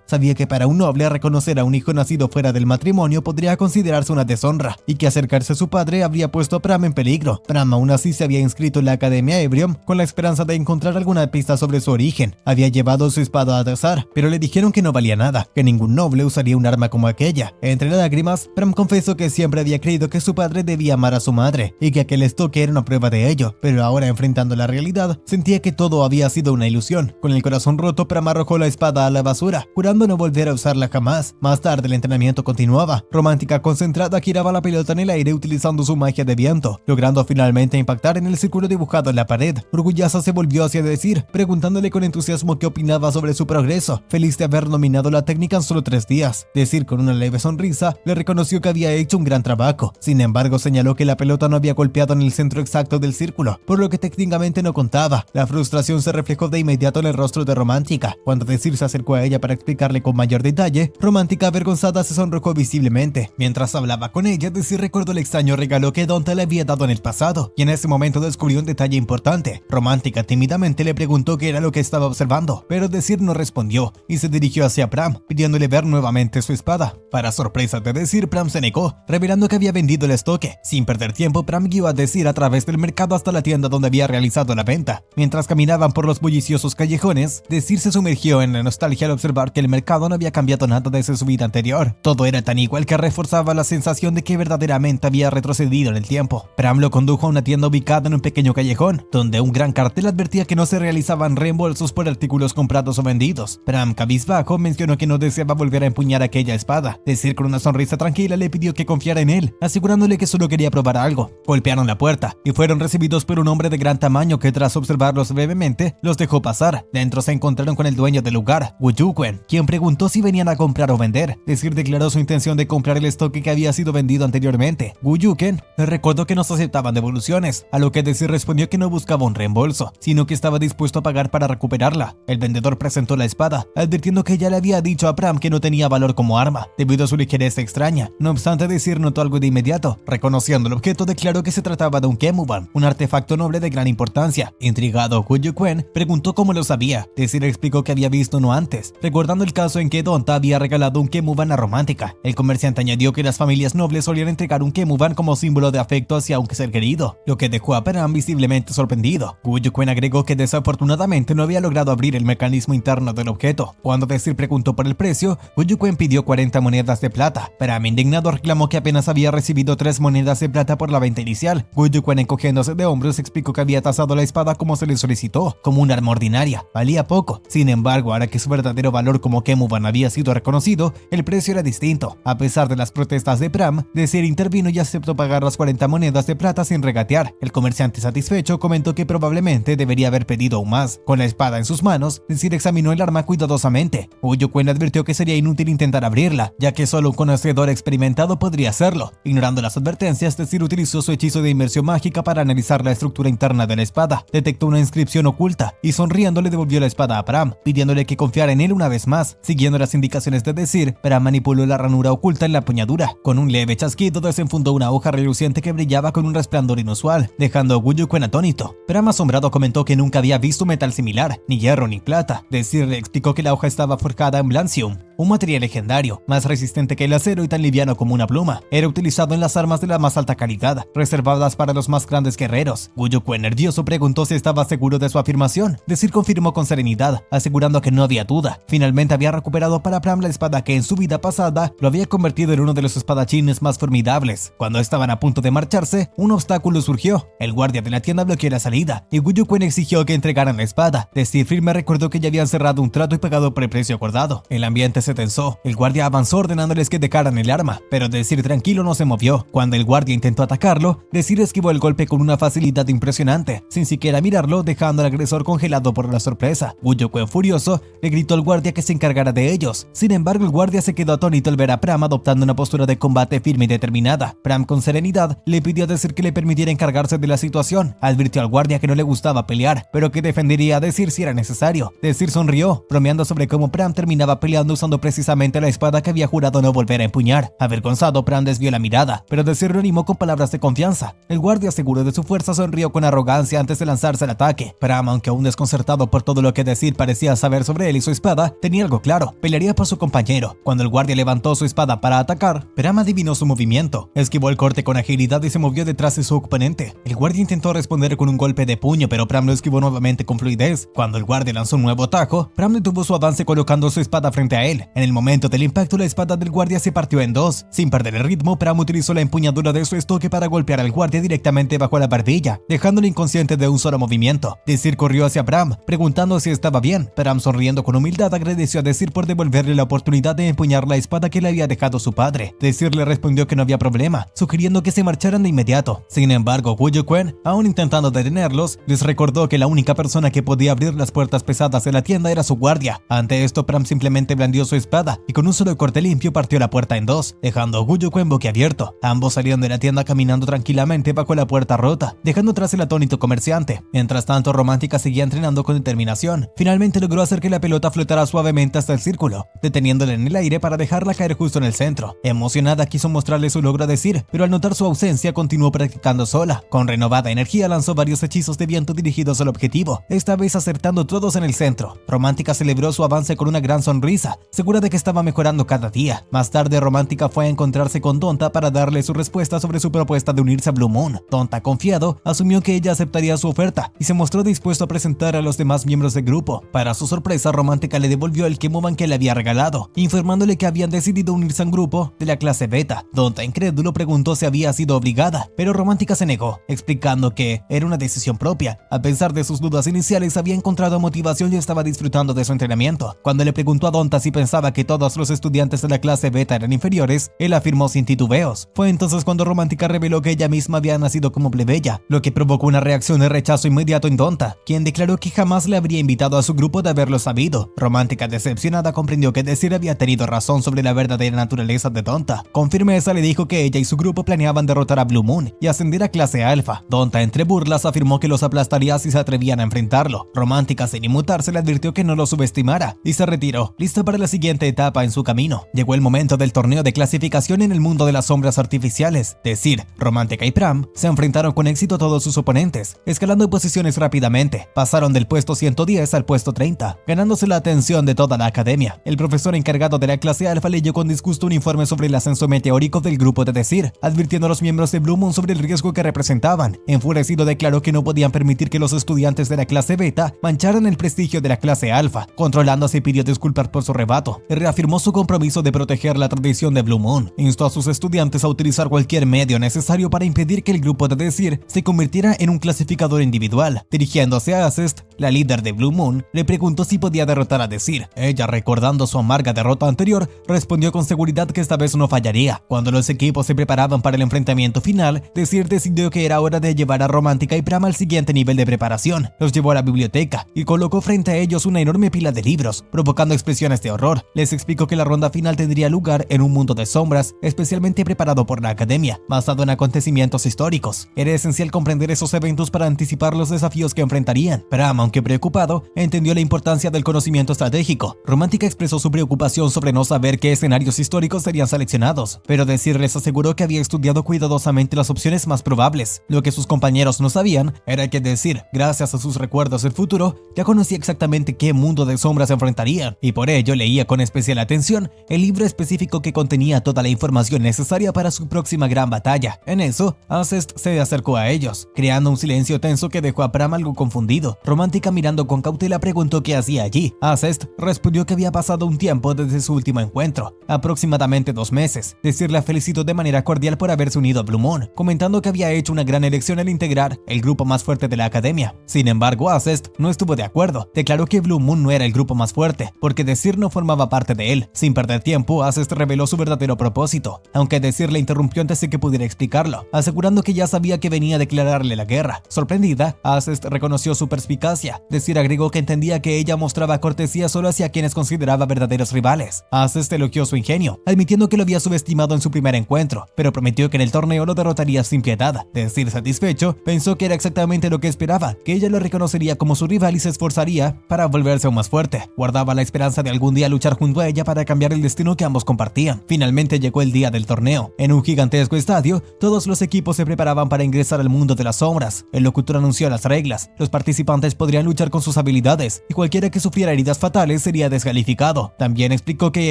Sabía que para un noble reconocer a un hijo nacido fuera del matrimonio podría considerarse una deshonra, y que acercarse a su padre habría puesto a Bram en peligro. Bram aún así se había inscrito en la Academia Ebrium con la esperanza de encontrar alguna pista sobre su origen. Había llevado su espada a Dazar, pero le dijeron que no valía nada, que ningún noble usaría un arma como aquella. Entre lágrimas, Bram confesó que siempre había creído que su padre debía amar a su madre, y que aquel estoque era una prueba de ello, pero ahora enfrentando la realidad, sentía que todo había sido una ilusión. Con el corazón roto, Bram arrojó la espada a la basura, jurando no volver a usarla jamás. Más tarde el entrenamiento continuaba. Romántica concentrada giraba la pelota en el aire utilizando su magia de viento, logrando finalmente impactar en el círculo dibujado en la pared. Orgullosa se volvió hacia Desir, preguntándole con entusiasmo qué opinaba sobre su progreso, feliz de haber dominado la técnica en solo 3 días. Desir, con una leve sonrisa, le reconoció que había hecho un gran trabajo. Sin embargo, señaló que la pelota no había golpeado en el centro exacto del círculo, por lo que técnicamente no contaba. La frustración se reflejó de inmediato en el rostro de Romántica. Cuando Desir se acercó a ella para explicarle con mayor detalle, Romántica, avergonzada, se sonrojó visiblemente. Mientras hablaba con ella, Desir recordó el extraño regalo que Donta le había dado en el pasado, y en ese momento descubrió un detalle importante. Romántica tímidamente le preguntó qué era lo que estaba observando, pero Desir no respondió, y se dirigió hacia Bram, pidiéndole ver nuevamente su espada. Para sorpresa de Desir, Bram se negó, revelando que había vendido el estoque. Sin perder tiempo, Bram guió a Desir a través del mercado hasta la tienda donde había realizado la venta. Mientras caminaban por los bulliciosos callejones, Desir se sumergió en la nostalgia al observar que el mercado no había cambiado nada desde su vida anterior. Todo era tan igual que reforzaba la sensación de que verdaderamente había retrocedido en el tiempo. Bram lo condujo a una tienda ubicada en un pequeño callejón, donde un gran cartel advertía que no se realizaban reembolsos por artículos comprados o vendidos. Bram, cabizbajo, mencionó que no deseaba volver a empuñar aquella espada. Desir, con una sonrisa tranquila, le pidió que confiara en él, asegurándole que solo quería probar algo. Golpearon la puerta y fueron recibidos por un hombre de gran tamaño que, tras observarlos brevemente, los dejó pasar. Dentro se encontraron con el dueño del lugar, Wu Yukwen, quien preguntó si venían a comprar o vender. Desir declaró su intención de comprar el estoque que había sido vendido anteriormente. Wu Yukwen le recordó que no se aceptaban devoluciones, a lo que Desir respondió que no buscaba un reembolso, sino que estaba dispuesto a pagar para recuperarla. El vendedor presentó la espada, advirtiendo que ya le había dicho a Bram que no tenía valor como arma, debido a su ligereza extraña. No obstante, Desir notó algo de inmediato. Reconociendo el objeto, declaró que se trataba de un Kemuban, un artefacto noble de gran importancia. Intrigado, Wu Yukwen preguntó cómo lo sabía. Desir explicó que había visto uno antes, recordando el caso en que Donta había regalado un Kemuban a Romántica. El comerciante añadió que las familias nobles solían entregar un Kemuban como símbolo de afecto hacia un ser querido, lo que dejó a Bram visiblemente sorprendido. Wu Yukwen agregó que desafortunadamente no había logrado abrir el mecanismo interno del objeto. Cuando Desir preguntó por el precio, Wu Yukwen pidió 40 monedas de plata. Bram, indignado, reclamó que apenas había recibido 3 monedas de plata por la venta inicial. Wu Yukwen, encogiéndose de hombros, explicó que había tasado la espada como se le solicitó, como un arma ordinaria. Valía poco. Sin embargo, ahora que su verdadero valor como Kemuban había sido reconocido, el precio era distinto. A pesar de las protestas de Bram, Desir intervino y aceptó pagar las 40 monedas de plata sin regatear. El comerciante, satisfecho, comentó que probablemente debería haber pedido aún más. Con la espada en sus manos, Desir examinó el arma cuidadosamente. Wu Yukwen advirtió que sería inútil intentar abrirla, ya que solo un conocedor experimentado podría hacerlo. Ignorando las advertencias, Desir utilizó su hechizo de inmersión mágica para analizar la estructura interna de la espada. Detectó una inscripción oculta y, sonriendo, le devolvió la espada a Bram, pidiéndole que confiara en él una vez más. Siguiendo las indicaciones de Desir, Bram manipuló la ranura oculta en la empuñadura. Con un leve chasquido, desenfundó una hoja reluciente que brillaba con un resplandor inusual, dejando a Wu Yukwen atónito. Bram, asombrado, comentó que nunca había visto un metal similar, ni hierro ni plata. Desir le explicó que la hoja estaba forjada en Blancium, un material legendario, más resistente que el acero y tan liviano como una pluma. Era utilizado en las armas de la más alta calidad, reservadas para los más grandes guerreros. Wu Yukwen, nervioso, preguntó si estaba seguro de su afirmación. Desir confirmó con serenidad, asegurando que no había duda. Finalmente había recuperado para Bram la espada que en su vida pasada lo había convertido en uno de los espadachines más formidables. Cuando estaban a punto de marcharse, un obstáculo surgió. El guardia de la tienda bloqueó la salida, y Wu Yukwen exigió que entregaran la espada. Desir firme recordó que ya habían cerrado un trato y pagado por el precio acordado. El ambiente se tensó. El guardia avanzó ordenándoles que dejaran el arma, pero Desir tranquilo no se movió. Cuando el guardia intentó atacarlo, Desir esquivó el golpe con una facilidad impresionante, sin siquiera mirarlo, dejando al agresor congelado por la sorpresa. Woo-Jukwen, furioso, le gritó al guardia que se encargara de ellos. Sin embargo, el guardia se quedó atónito al ver a Pram adoptando una postura de combate firme y determinada. Pram, con serenidad, le pidió a Desir que le permitiera encargarse de la situación. Advirtió al guardia que no le gustaba pelear, pero que defendería a Desir si era necesario. Desir sonrió, bromeando sobre cómo Pram terminaba peleando usando precisamente la espada que había jurado no volver a empuñar. Avergonzado, Pram desvió la mirada, pero Desir lo animó con palabras de confianza. El guardia, seguro de su fuerza, sonrió con arrogancia antes de lanzarse al ataque. Pram, aunque aún desconcertado por todo lo que Desir parecía saber sobre él y su espada, tenía algo claro: pelearía por su compañero. Cuando el guardia levantó su espada para atacar, Pram adivinó su movimiento, esquivó el corte con agilidad y se movió detrás de su oponente. El guardia intentó responder con un golpe de puño, pero Pram lo esquivó nuevamente con fluidez. Cuando el guardia lanzó un nuevo atajo, Pram detuvo su avance colocando su espada frente a él. En el momento del impacto, la espada del guardia se partió en dos. Sin perder el ritmo, Pram utilizó la empuñadura de su estoque para golpear al guardia directamente bajo la barbilla, dejándolo inconsciente de un solo movimiento. Desir corrió hacia Pram, preguntando si estaba bien. Pram, sonriendo con humildad, agradeció a Desir por devolverle la oportunidad de empuñar la espada que le había dejado su padre. Desir le respondió que no había problema, sugiriendo que se marcharan de inmediato. Sin embargo, Woo-Jukwen, aún intentando detenerlos, les recordó que la única persona que podía abrir las puertas pesadas de la tienda era su guardia. Ante esto, Pram simplemente blandió su espada y con un solo corte limpio partió la puerta en dos, dejando a Woo-Jukwen boquiabierto. Ambos salieron de la tienda caminando tranquilamente bajo la puerta rota, dejando atrás el atónito comerciante. Mientras tanto, Romántica seguía entrenando con determinación. Finalmente logró hacer que la pelota flotara suavemente hasta el círculo, deteniéndola en el aire para dejarla caer justo en el centro. Emocionada, quiso mostrarle su logro a Desir, pero al notar su ausencia continuó practicando sola. Con renovada energía lanzó varios hechizos de viento dirigidos al objetivo, esta vez acertando todos en el centro. Romántica celebró su avance con una gran sonrisa, segura de que estaba mejorando cada día. Más tarde, Romántica fue a encontrarse con Donta para darle su respuesta sobre su propuesta de unirse a Blue Moon. Donta, confiado, asumió que ella aceptaría su oferta y se mostró dispuesto a presentar a los demás miembros del grupo. Para su sorpresa, Romántica le devolvió el Kemoban que le había regalado, informándole que habían decidido unirse a un grupo de la clase Beta. Donta, incrédulo, preguntó si había sido obligada, pero Romántica se negó, explicando que era una decisión propia. A pesar de sus dudas iniciales, había encontrado motivación y estaba disfrutando de su entrenamiento. Cuando le preguntó a Donta si pensaba que todos los estudiantes de la clase Beta eran inferiores, él afirmó sin titubeos. Fue entonces cuando Romántica reveló que ella misma había nacido como plebeya, lo que provocó una reacción de rechazo inmediato en Donta, quien declaró que jamás le habría invitado a su grupo de haberlo sabido. Romántica, decepcionada, comprendió que Desir había tenido razón sobre la verdadera naturaleza de Donta. Con firmeza le dijo que ella y su grupo planeaban derrotar a Blue Moon y ascender a clase alfa. Donta, entre burlas, afirmó que los aplastaría si se atrevían a enfrentarlo. Romántica, sin inmutarse, le advirtió que no lo subestimara y se retiró, lista para la siguiente etapa en su camino. Llegó el momento del torneo de clasificación en el mundo de las sombras artificiales. Desir, Romántica y Pram se enfrentaron con éxito a todos sus oponentes, escalando posiciones rápidamente. Pasaron del puesto 110 al puesto 30, ganándose la atención de toda la academia. El profesor encargado de la clase alfa leyó con disgusto un informe sobre el ascenso meteórico del grupo de Desir, advirtiendo a los miembros de Blue Moon sobre el riesgo que representaban. Enfurecido, declaró que no podían permitir que los estudiantes de la clase Beta mancharan el prestigio de la clase alfa. Controlándose, pidió disculpas por su rebato y reafirmó su compromiso de proteger la tradición de Blue Moon. Instó a sus estudiantes a utilizar cualquier medio necesario para impedir que el grupo de Desir se convirtiera en un clasificador individual. Dirigiéndose a Acest, la líder de Blue Moon, le preguntó si podía derrotar a Desir. Ella, recordando su amarga derrota anterior, respondió con seguridad que esta vez no fallaría. Cuando los equipos se preparaban para el enfrentamiento final, Desir decidió que era hora de llevar a Romántica y Pram al siguiente nivel de preparación. Los llevó a la biblioteca y colocó frente a ellos una enorme pila de libros, provocando expresiones de horror. Les explicó que la ronda final tendría lugar en un mundo de sombras especialmente preparado por la academia, basado en acontecimientos históricos. Era esencial comprender esos eventos para anticipar los desafíos que enfrentarían. Pram, aunque preocupado, entendió la importancia del conocimiento estratégico. Romántica expresó su preocupación sobre no saber qué escenarios históricos serían seleccionados, pero Desir les aseguró que había estudiado cuidadosamente las opciones más probables. Lo que sus compañeros no sabían era que Desir, gracias a sus recuerdos del futuro, ya conocía exactamente qué mundo de sombras se enfrentarían, y por ello leía con especial atención el libro específico que contenía toda la información necesaria para su próxima gran batalla. En eso, Acest se acercó a ellos, creando un silencio tenso que dejó a Pram algo confundido. Romántica Romántica, mirando con cautela, preguntó qué hacía allí. Acest respondió que había pasado un tiempo desde su último encuentro, aproximadamente 2 meses. Desir la felicitó de manera cordial por haberse unido a Blue Moon, comentando que había hecho una gran elección al integrar el grupo más fuerte de la academia. Sin embargo, Acest no estuvo de acuerdo. Declaró que Blue Moon no era el grupo más fuerte, porque Desir no formaba parte de él. Sin perder tiempo, Acest reveló su verdadero propósito, aunque Desir le interrumpió antes de que pudiera explicarlo, asegurando que ya sabía que venía a declararle la guerra. Sorprendida, Acest reconoció su perspicacia. Desir agregó que entendía que ella mostraba cortesía solo hacia quienes consideraba verdaderos rivales. Acest elogió su ingenio, admitiendo que lo había subestimado en su primer encuentro, pero prometió que en el torneo lo derrotaría sin piedad. Desir, satisfecho, pensó que era exactamente lo que esperaba, que ella lo reconocería como su rival y se esforzaría para volverse aún más fuerte. Guardaba la esperanza de algún día luchar junto a ella para cambiar el destino que ambos compartían. Finalmente llegó el día del torneo. En un gigantesco estadio, todos los equipos se preparaban para ingresar al mundo de las sombras. El locutor anunció las reglas. Los participantes podrían luchar con sus habilidades, y cualquiera que sufriera heridas fatales sería descalificado. También explicó que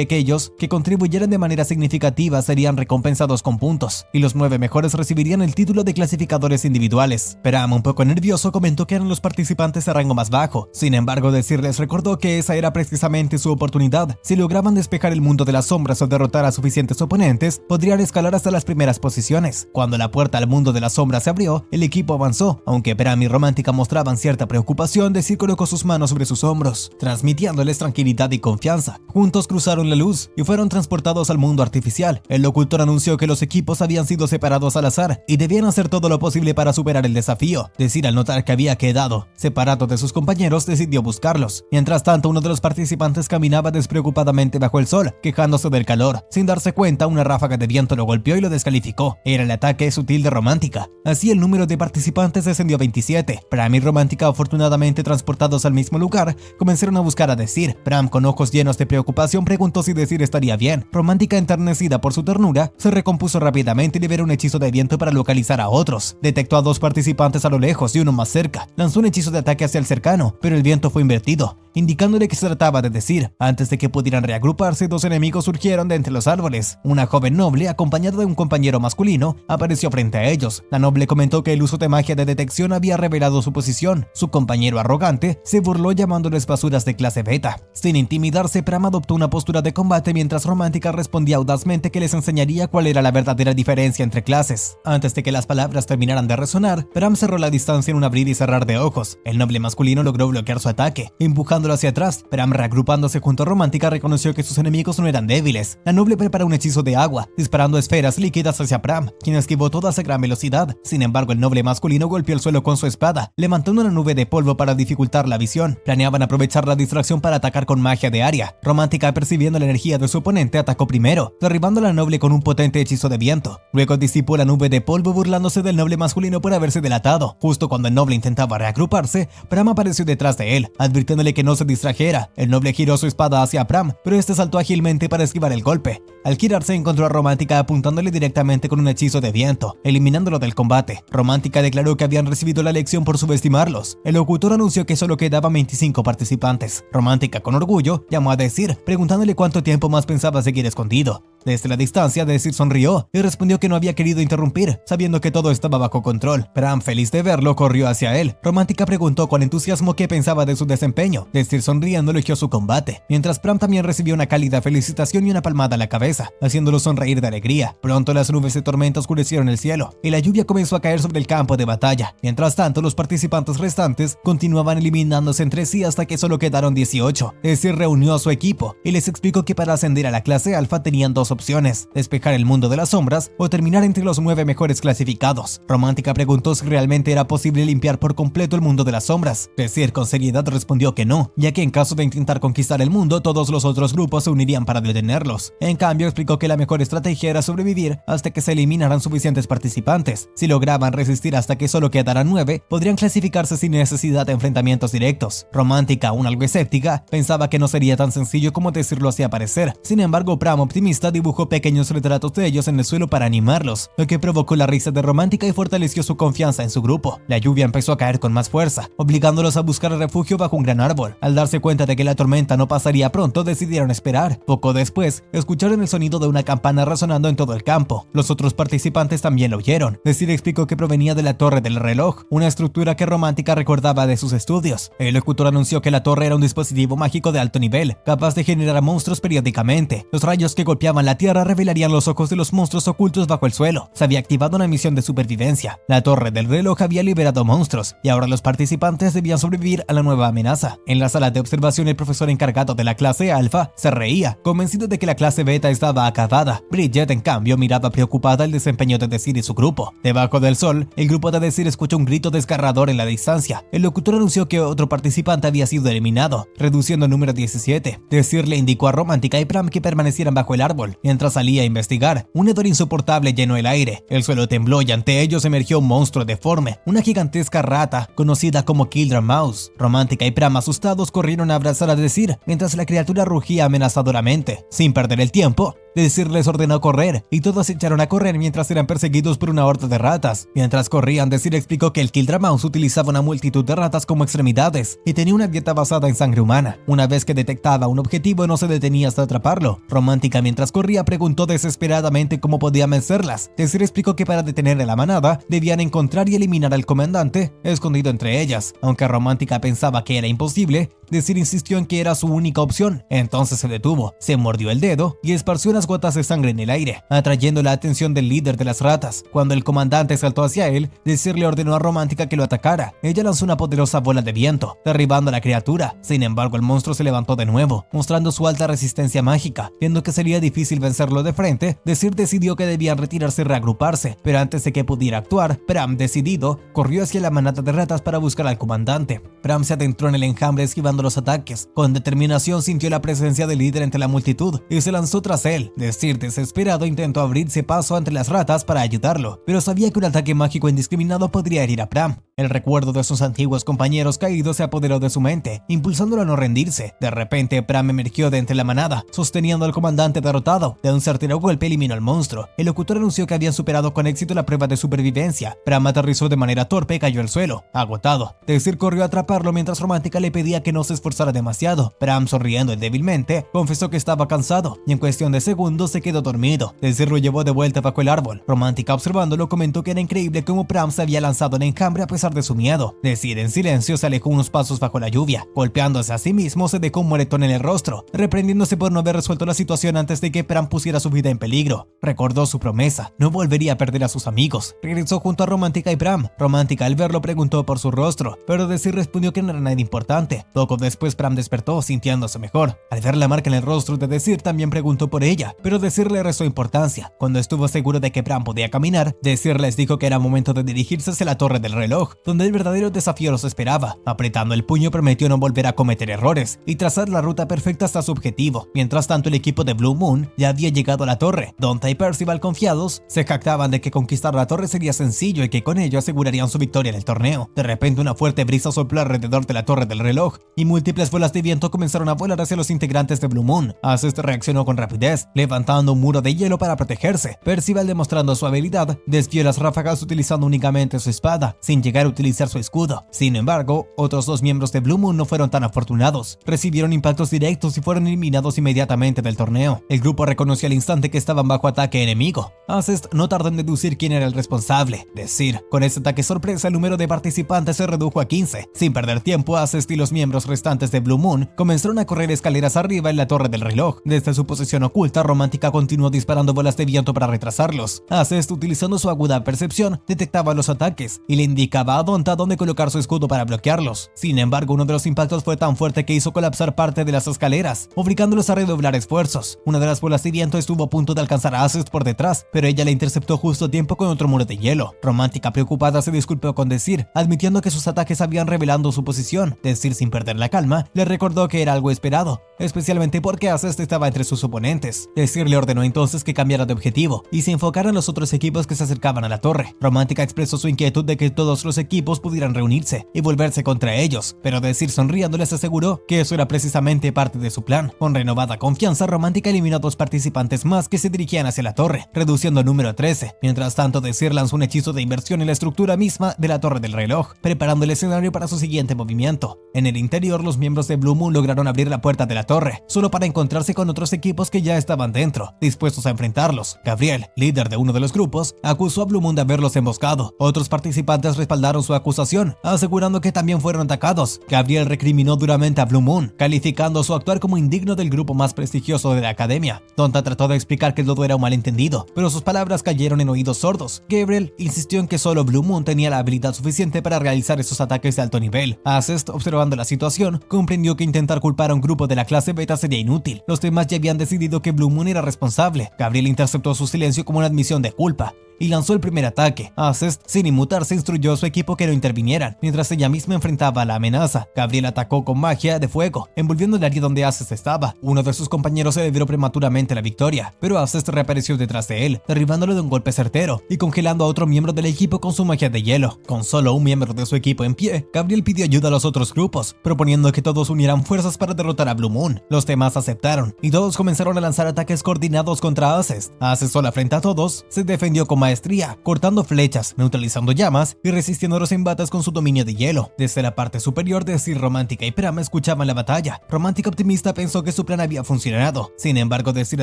aquellos que contribuyeran de manera significativa serían recompensados con puntos, y los 9 mejores recibirían el título de clasificadores individuales. Pram, un poco nervioso, comentó que eran los participantes de rango más bajo. Sin embargo, Desir les recordó que esa era precisamente su oportunidad. Si lograban despejar el mundo de las sombras o derrotar a suficientes oponentes, podrían escalar hasta las primeras posiciones. Cuando la puerta al mundo de las sombras se abrió, el equipo avanzó. Aunque Pram y Romántica mostraban cierta preocupación, Desir colocó sus manos sobre sus hombros, transmitiéndoles tranquilidad y confianza. Juntos cruzaron la luz y fueron transportados al mundo artificial. El locutor anunció que los equipos habían sido separados al azar y debían hacer todo lo posible para superar el desafío. Desir, al notar que había quedado separado de sus compañeros, decidió buscarlos. Mientras tanto, uno de los participantes caminaba despreocupadamente bajo el sol, quejándose del calor. Sin darse cuenta, una ráfaga de viento lo golpeó y lo descalificó. Era el ataque sutil de Romántica. Así, el número de participantes descendió a 27. Pram y Romántica, afortunadamente transportados al mismo lugar, comenzaron a buscar a Desir. Pram, con ojos llenos de preocupación, preguntó si Desir estaría bien. Romántica, enternecida por su ternura, se recompuso rápidamente y liberó un hechizo de viento para localizar a otros. Detectó a 2 participantes a lo lejos y uno más cerca. Lanzó un hechizo de ataque hacia el cercano, pero el viento fue invertido, indicándole que se trataba de Desir. Antes de que pudieran reagruparse, 2 enemigos surgieron de entre los árboles. Una joven noble, acompañada de un compañero masculino, apareció frente a ellos. La noble comentó que el uso de magia de detección había revelado su posición. Su compañero arrogante se burló llamándoles basuras de clase beta. Sin intimidarse, Pram adoptó una postura de combate mientras Romántica respondía audazmente que les enseñaría cuál era la verdadera diferencia entre clases. Antes de que las palabras terminaran de resonar, Pram cerró la distancia en un abrir y cerrar de ojos. El noble masculino logró bloquear su ataque, empujándolo hacia atrás. Pram, reagrupándose junto a Romántica, reconoció que sus enemigos no eran débiles. La noble preparó un hechizo de agua, disparando esferas líquidas hacia Pram, quien esquivó todas a gran velocidad. Sin embargo, el noble masculino golpeó el suelo con su espada, levantando una nube de polvo para dificultar la visión. Planeaban aprovechar la distracción para atacar con magia de área. Romántica, percibiendo la energía de su oponente, atacó primero, derribando a la noble con un potente hechizo de viento. Luego disipó la nube de polvo, burlándose del noble masculino por haberse delatado. Justo cuando el noble intentaba reagruparse, Pram apareció detrás de él, advirtiéndole que no se distrajera. El noble giró su espada hacia Pram, pero este saltó ágilmente para esquivar el golpe. Al girarse, encontró a Romántica apuntándole directamente con un hechizo de viento, eliminándolo del combate. Romántica declaró que habían recibido la lección por subestimarlos. El locutor anunció que solo quedaban 25 participantes. Romántica, con orgullo, llamó a Desir, preguntándole cuánto tiempo más pensaba seguir escondido. Desde la distancia, Desir sonrió y respondió que no había querido interrumpir, sabiendo que todo estaba bajo control. Pram, feliz de verlo, corrió hacia él. Romántica preguntó con entusiasmo qué pensaba de su desempeño. Desir, sonriendo, elogió su combate, mientras Pram también recibió una cálida felicitación y una palmada a la cabeza, haciéndolo sonreír de alegría. Pronto las nubes de tormenta oscurecieron el cielo y la lluvia comenzó a caer sobre el campo de batalla. Mientras tanto, los participantes restantes continuaban eliminándose entre sí hasta que solo quedaron 18. Desir reunió a su equipo y les explicó que para ascender a la clase alfa tenían 2 opciones: despejar el mundo de las sombras o terminar entre los 9 mejores clasificados. Romántica preguntó si realmente era posible limpiar por completo el mundo de las sombras. Desir, con seriedad, respondió que no, ya que en caso de intentar conquistar el mundo, todos los otros grupos se unirían para detenerlos. En cambio, explicó que la mejor estrategia era sobrevivir hasta que se eliminaran suficientes participantes. Si lograban resistir hasta que solo quedaran 9, podrían clasificarse sin necesidad de enfrentamientos directos. Romántica, aún algo escéptica, pensaba que no sería tan sencillo como decirlo hacía parecer. Sin embargo, Pram, optimista, dibujó pequeños retratos de ellos en el suelo para animarlos, lo que provocó la risa de Romántica y fortaleció su confianza en su grupo. La lluvia empezó a caer con más fuerza, obligándolos a buscar refugio bajo un gran árbol. Al darse cuenta de que la tormenta no pasaría pronto, decidieron esperar. Poco después, escucharon el sonido de una campana resonando en todo el campo. Los otros participantes también lo oyeron. Desir explicó que provenía de la torre del reloj, una estructura que Romántica recordaba de de sus estudios. El locutor anunció que la torre era un dispositivo mágico de alto nivel, capaz de generar monstruos periódicamente. Los rayos que golpeaban la tierra revelarían los ojos de los monstruos ocultos bajo el suelo. Se había activado una misión de supervivencia. La torre del reloj había liberado monstruos, y ahora los participantes debían sobrevivir a la nueva amenaza. En la sala de observación, el profesor encargado de la clase Alpha se reía, convencido de que la clase Beta estaba acabada. Bridget, en cambio, miraba preocupada el desempeño de Desir y su grupo. Debajo del sol, el grupo de Desir escuchó un grito desgarrador en la distancia. El locutor anunció que otro participante había sido eliminado, reduciendo el número 17. Desir le indicó a Romántica y Pram que permanecieran bajo el árbol. Mientras salía a investigar, un hedor insoportable llenó el aire. El suelo tembló y ante ellos emergió un monstruo deforme, una gigantesca rata, conocida como Kildra Mouse. Romántica y Pram, asustados, corrieron a abrazar a Desir, mientras la criatura rugía amenazadoramente. Sin perder el tiempo, Desir les ordenó correr, y todos se echaron a correr mientras eran perseguidos por una horda de ratas. Mientras corrían, Desir explicó que el Kildra Mouse utilizaba una multitud de ratas como extremidades y tenía una dieta basada en sangre humana. Una vez que detectaba un objetivo, no se detenía hasta atraparlo. Romántica, mientras corría, preguntó desesperadamente cómo podía vencerlas. Desir explicó que para detener a la manada, debían encontrar y eliminar al comandante, escondido entre ellas. Aunque Romántica pensaba que era imposible, Desir insistió en que era su única opción. Entonces se detuvo, se mordió el dedo y esparció unas gotas de sangre en el aire, atrayendo la atención del líder de las ratas. Cuando el comandante saltó hacia él, Desir le ordenó a Romántica que lo atacara. Ella lanzó una poderosa bola de viento, derribando a la criatura. Sin embargo, el monstruo se levantó de nuevo, mostrando su alta resistencia mágica. Viendo que sería difícil vencerlo de frente, Desir decidió que debían retirarse y reagruparse, pero antes de que pudiera actuar, Pram, decidido, corrió hacia la manada de ratas para buscar al comandante. Pram se adentró en el enjambre esquivando los ataques. Con determinación sintió la presencia del líder entre la multitud y se lanzó tras él. Desir, desesperado, intentó abrirse paso entre las ratas para ayudarlo, pero sabía que un ataque mágico indiscriminado podría herir a Pram. El recuerdo de sus antiguos compañeros caídos se apoderó de su mente, impulsándolo a no rendirse. De repente, Pram emergió de entre la manada, sosteniendo al comandante derrotado. De un certero golpe eliminó al monstruo. El locutor anunció que habían superado con éxito la prueba de supervivencia. Pram aterrizó de manera torpe y cayó al suelo, agotado. Desir corrió a atraparlo mientras Romántica le pedía que no se esforzara demasiado. Pram, sonriendo débilmente, confesó que estaba cansado y en cuestión de segundos se quedó dormido. Desir lo llevó de vuelta bajo el árbol. Romántica, observándolo, comentó que era increíble cómo Pram se había lanzado en enjambre a pesar de su miedo. Desir, en silencio, se alejó unos pasos bajo la lluvia. Golpeándose a sí mismo, se dejó un moretón en el rostro, reprendiéndose por no haber resuelto la situación antes de que Pram pusiera su vida en peligro. Recordó su promesa, no volvería a perder a sus amigos. Regresó junto a Romántica y Pram. Romántica, al verlo, preguntó por su rostro, pero Desir respondió que no era nada importante. Poco después, Pram despertó, sintiéndose mejor. Al ver la marca en el rostro de Desir, también preguntó por ella, pero Desir le restó importancia. Cuando estuvo seguro de que Pram podía caminar, Desir les dijo que era momento de dirigirse hacia la torre del reloj, donde el verdadero desafío los esperaba. Apretando el puño, prometió no volver a cometer errores y trazar la ruta perfecta hasta su objetivo. Mientras tanto, el equipo de Blue Moon ya había llegado a la torre. Donta y Percival, confiados, se jactaban de que conquistar la torre sería sencillo y que con ello asegurarían su victoria en el torneo. De repente, una fuerte brisa sopló alrededor de la torre del reloj y múltiples bolas de viento comenzaron a volar hacia los integrantes de Blue Moon. Acest reaccionó con rapidez, levantando un muro de hielo para protegerse. Percival, demostrando su habilidad, desvió las ráfagas utilizando únicamente su espada, sin llegar a utilizar su escudo. Sin embargo, otros dos miembros de Blue Moon no fueron tan afortunados. Recibieron impactos directos y fueron eliminados inmediatamente del torneo. El grupo reconoció al instante que estaban bajo ataque enemigo. Acest no tardó en deducir quién era el responsable. Desir. Con ese ataque sorpresa, el número de participantes se redujo a 15. Sin perder tiempo, Acest y los miembros restantes de Blue Moon comenzaron a correr escaleras arriba en la torre del reloj. Desde su posición oculta, Romántica continuó disparando bolas de viento para retrasarlos. Acest, utilizando su aguda percepción, detectaba los ataques y le indicaba a Donta dónde colocar su escudo para bloquearlos. Sin embargo, uno de los impactos fue tan fuerte que hizo colapsar parte de las escaleras, obligándolos a redoblar esfuerzos. Una de las bolas de viento estuvo a punto de alcanzar a Acest por detrás, pero ella la interceptó justo a tiempo con otro muro de hielo. Romántica, preocupada, se disculpó con Desir, admitiendo que sus ataques habían revelado su posición. Desir, sin perder la calma, le recordó que era algo esperado, especialmente porque Acest estaba entre sus oponentes. Desir le ordenó entonces que cambiara de objetivo y se enfocara en los otros equipos que se acercaban a la torre. Romántica expresó su inquietud de que todos los equipos pudieran reunirse y volverse contra ellos, pero Desir, sonriendo, les aseguró que eso era precisamente parte de su plan. Con renovada confianza, Romántica eliminó a 2 participantes más que se dirigían hacia la torre, reduciendo el número a 13. Mientras tanto, Desir lanzó un hechizo de inversión en la estructura misma de la torre del reloj, preparando el escenario para su siguiente movimiento. En el interior, los miembros de Blue Moon lograron abrir la puerta de la torre, solo para encontrarse con otros equipos que ya estaban dentro, dispuestos a enfrentarlos. Gabriel, líder de uno de los grupos, acusó a Blue Moon de haberlos emboscado. Otros participantes respaldaron rechazaron su acusación, asegurando que también fueron atacados. Gabriel recriminó duramente a Blue Moon, calificando su actuar como indigno del grupo más prestigioso de la academia. Donta trató de explicar que todo era un malentendido, pero sus palabras cayeron en oídos sordos. Gabriel insistió en que solo Blue Moon tenía la habilidad suficiente para realizar esos ataques de alto nivel. Acest, observando la situación, comprendió que intentar culpar a un grupo de la clase beta sería inútil. Los demás ya habían decidido que Blue Moon era responsable. Gabriel interceptó su silencio como una admisión de culpa y lanzó el primer ataque. Acest, sin inmutarse, instruyó a su equipo que no intervinieran, mientras ella misma enfrentaba a la amenaza. Gabriel atacó con magia de fuego, envolviendo el área donde Acest estaba. Uno de sus compañeros celebró prematuramente la victoria, pero Acest reapareció detrás de él, derribándolo de un golpe certero y congelando a otro miembro del equipo con su magia de hielo. Con solo un miembro de su equipo en pie, Gabriel pidió ayuda a los otros grupos, proponiendo que todos unieran fuerzas para derrotar a Blue Moon. Los demás aceptaron, y todos comenzaron a lanzar ataques coordinados contra Acest. Acest, sola frente a todos, se defendió con maestría, cortando flechas, neutralizando llamas y resistiendo los embates con su dominio de hielo. Desde la parte superior, Desir, Romántica y Pram escuchaban la batalla. Romántica, optimista, pensó que su plan había funcionado. Sin embargo, Desir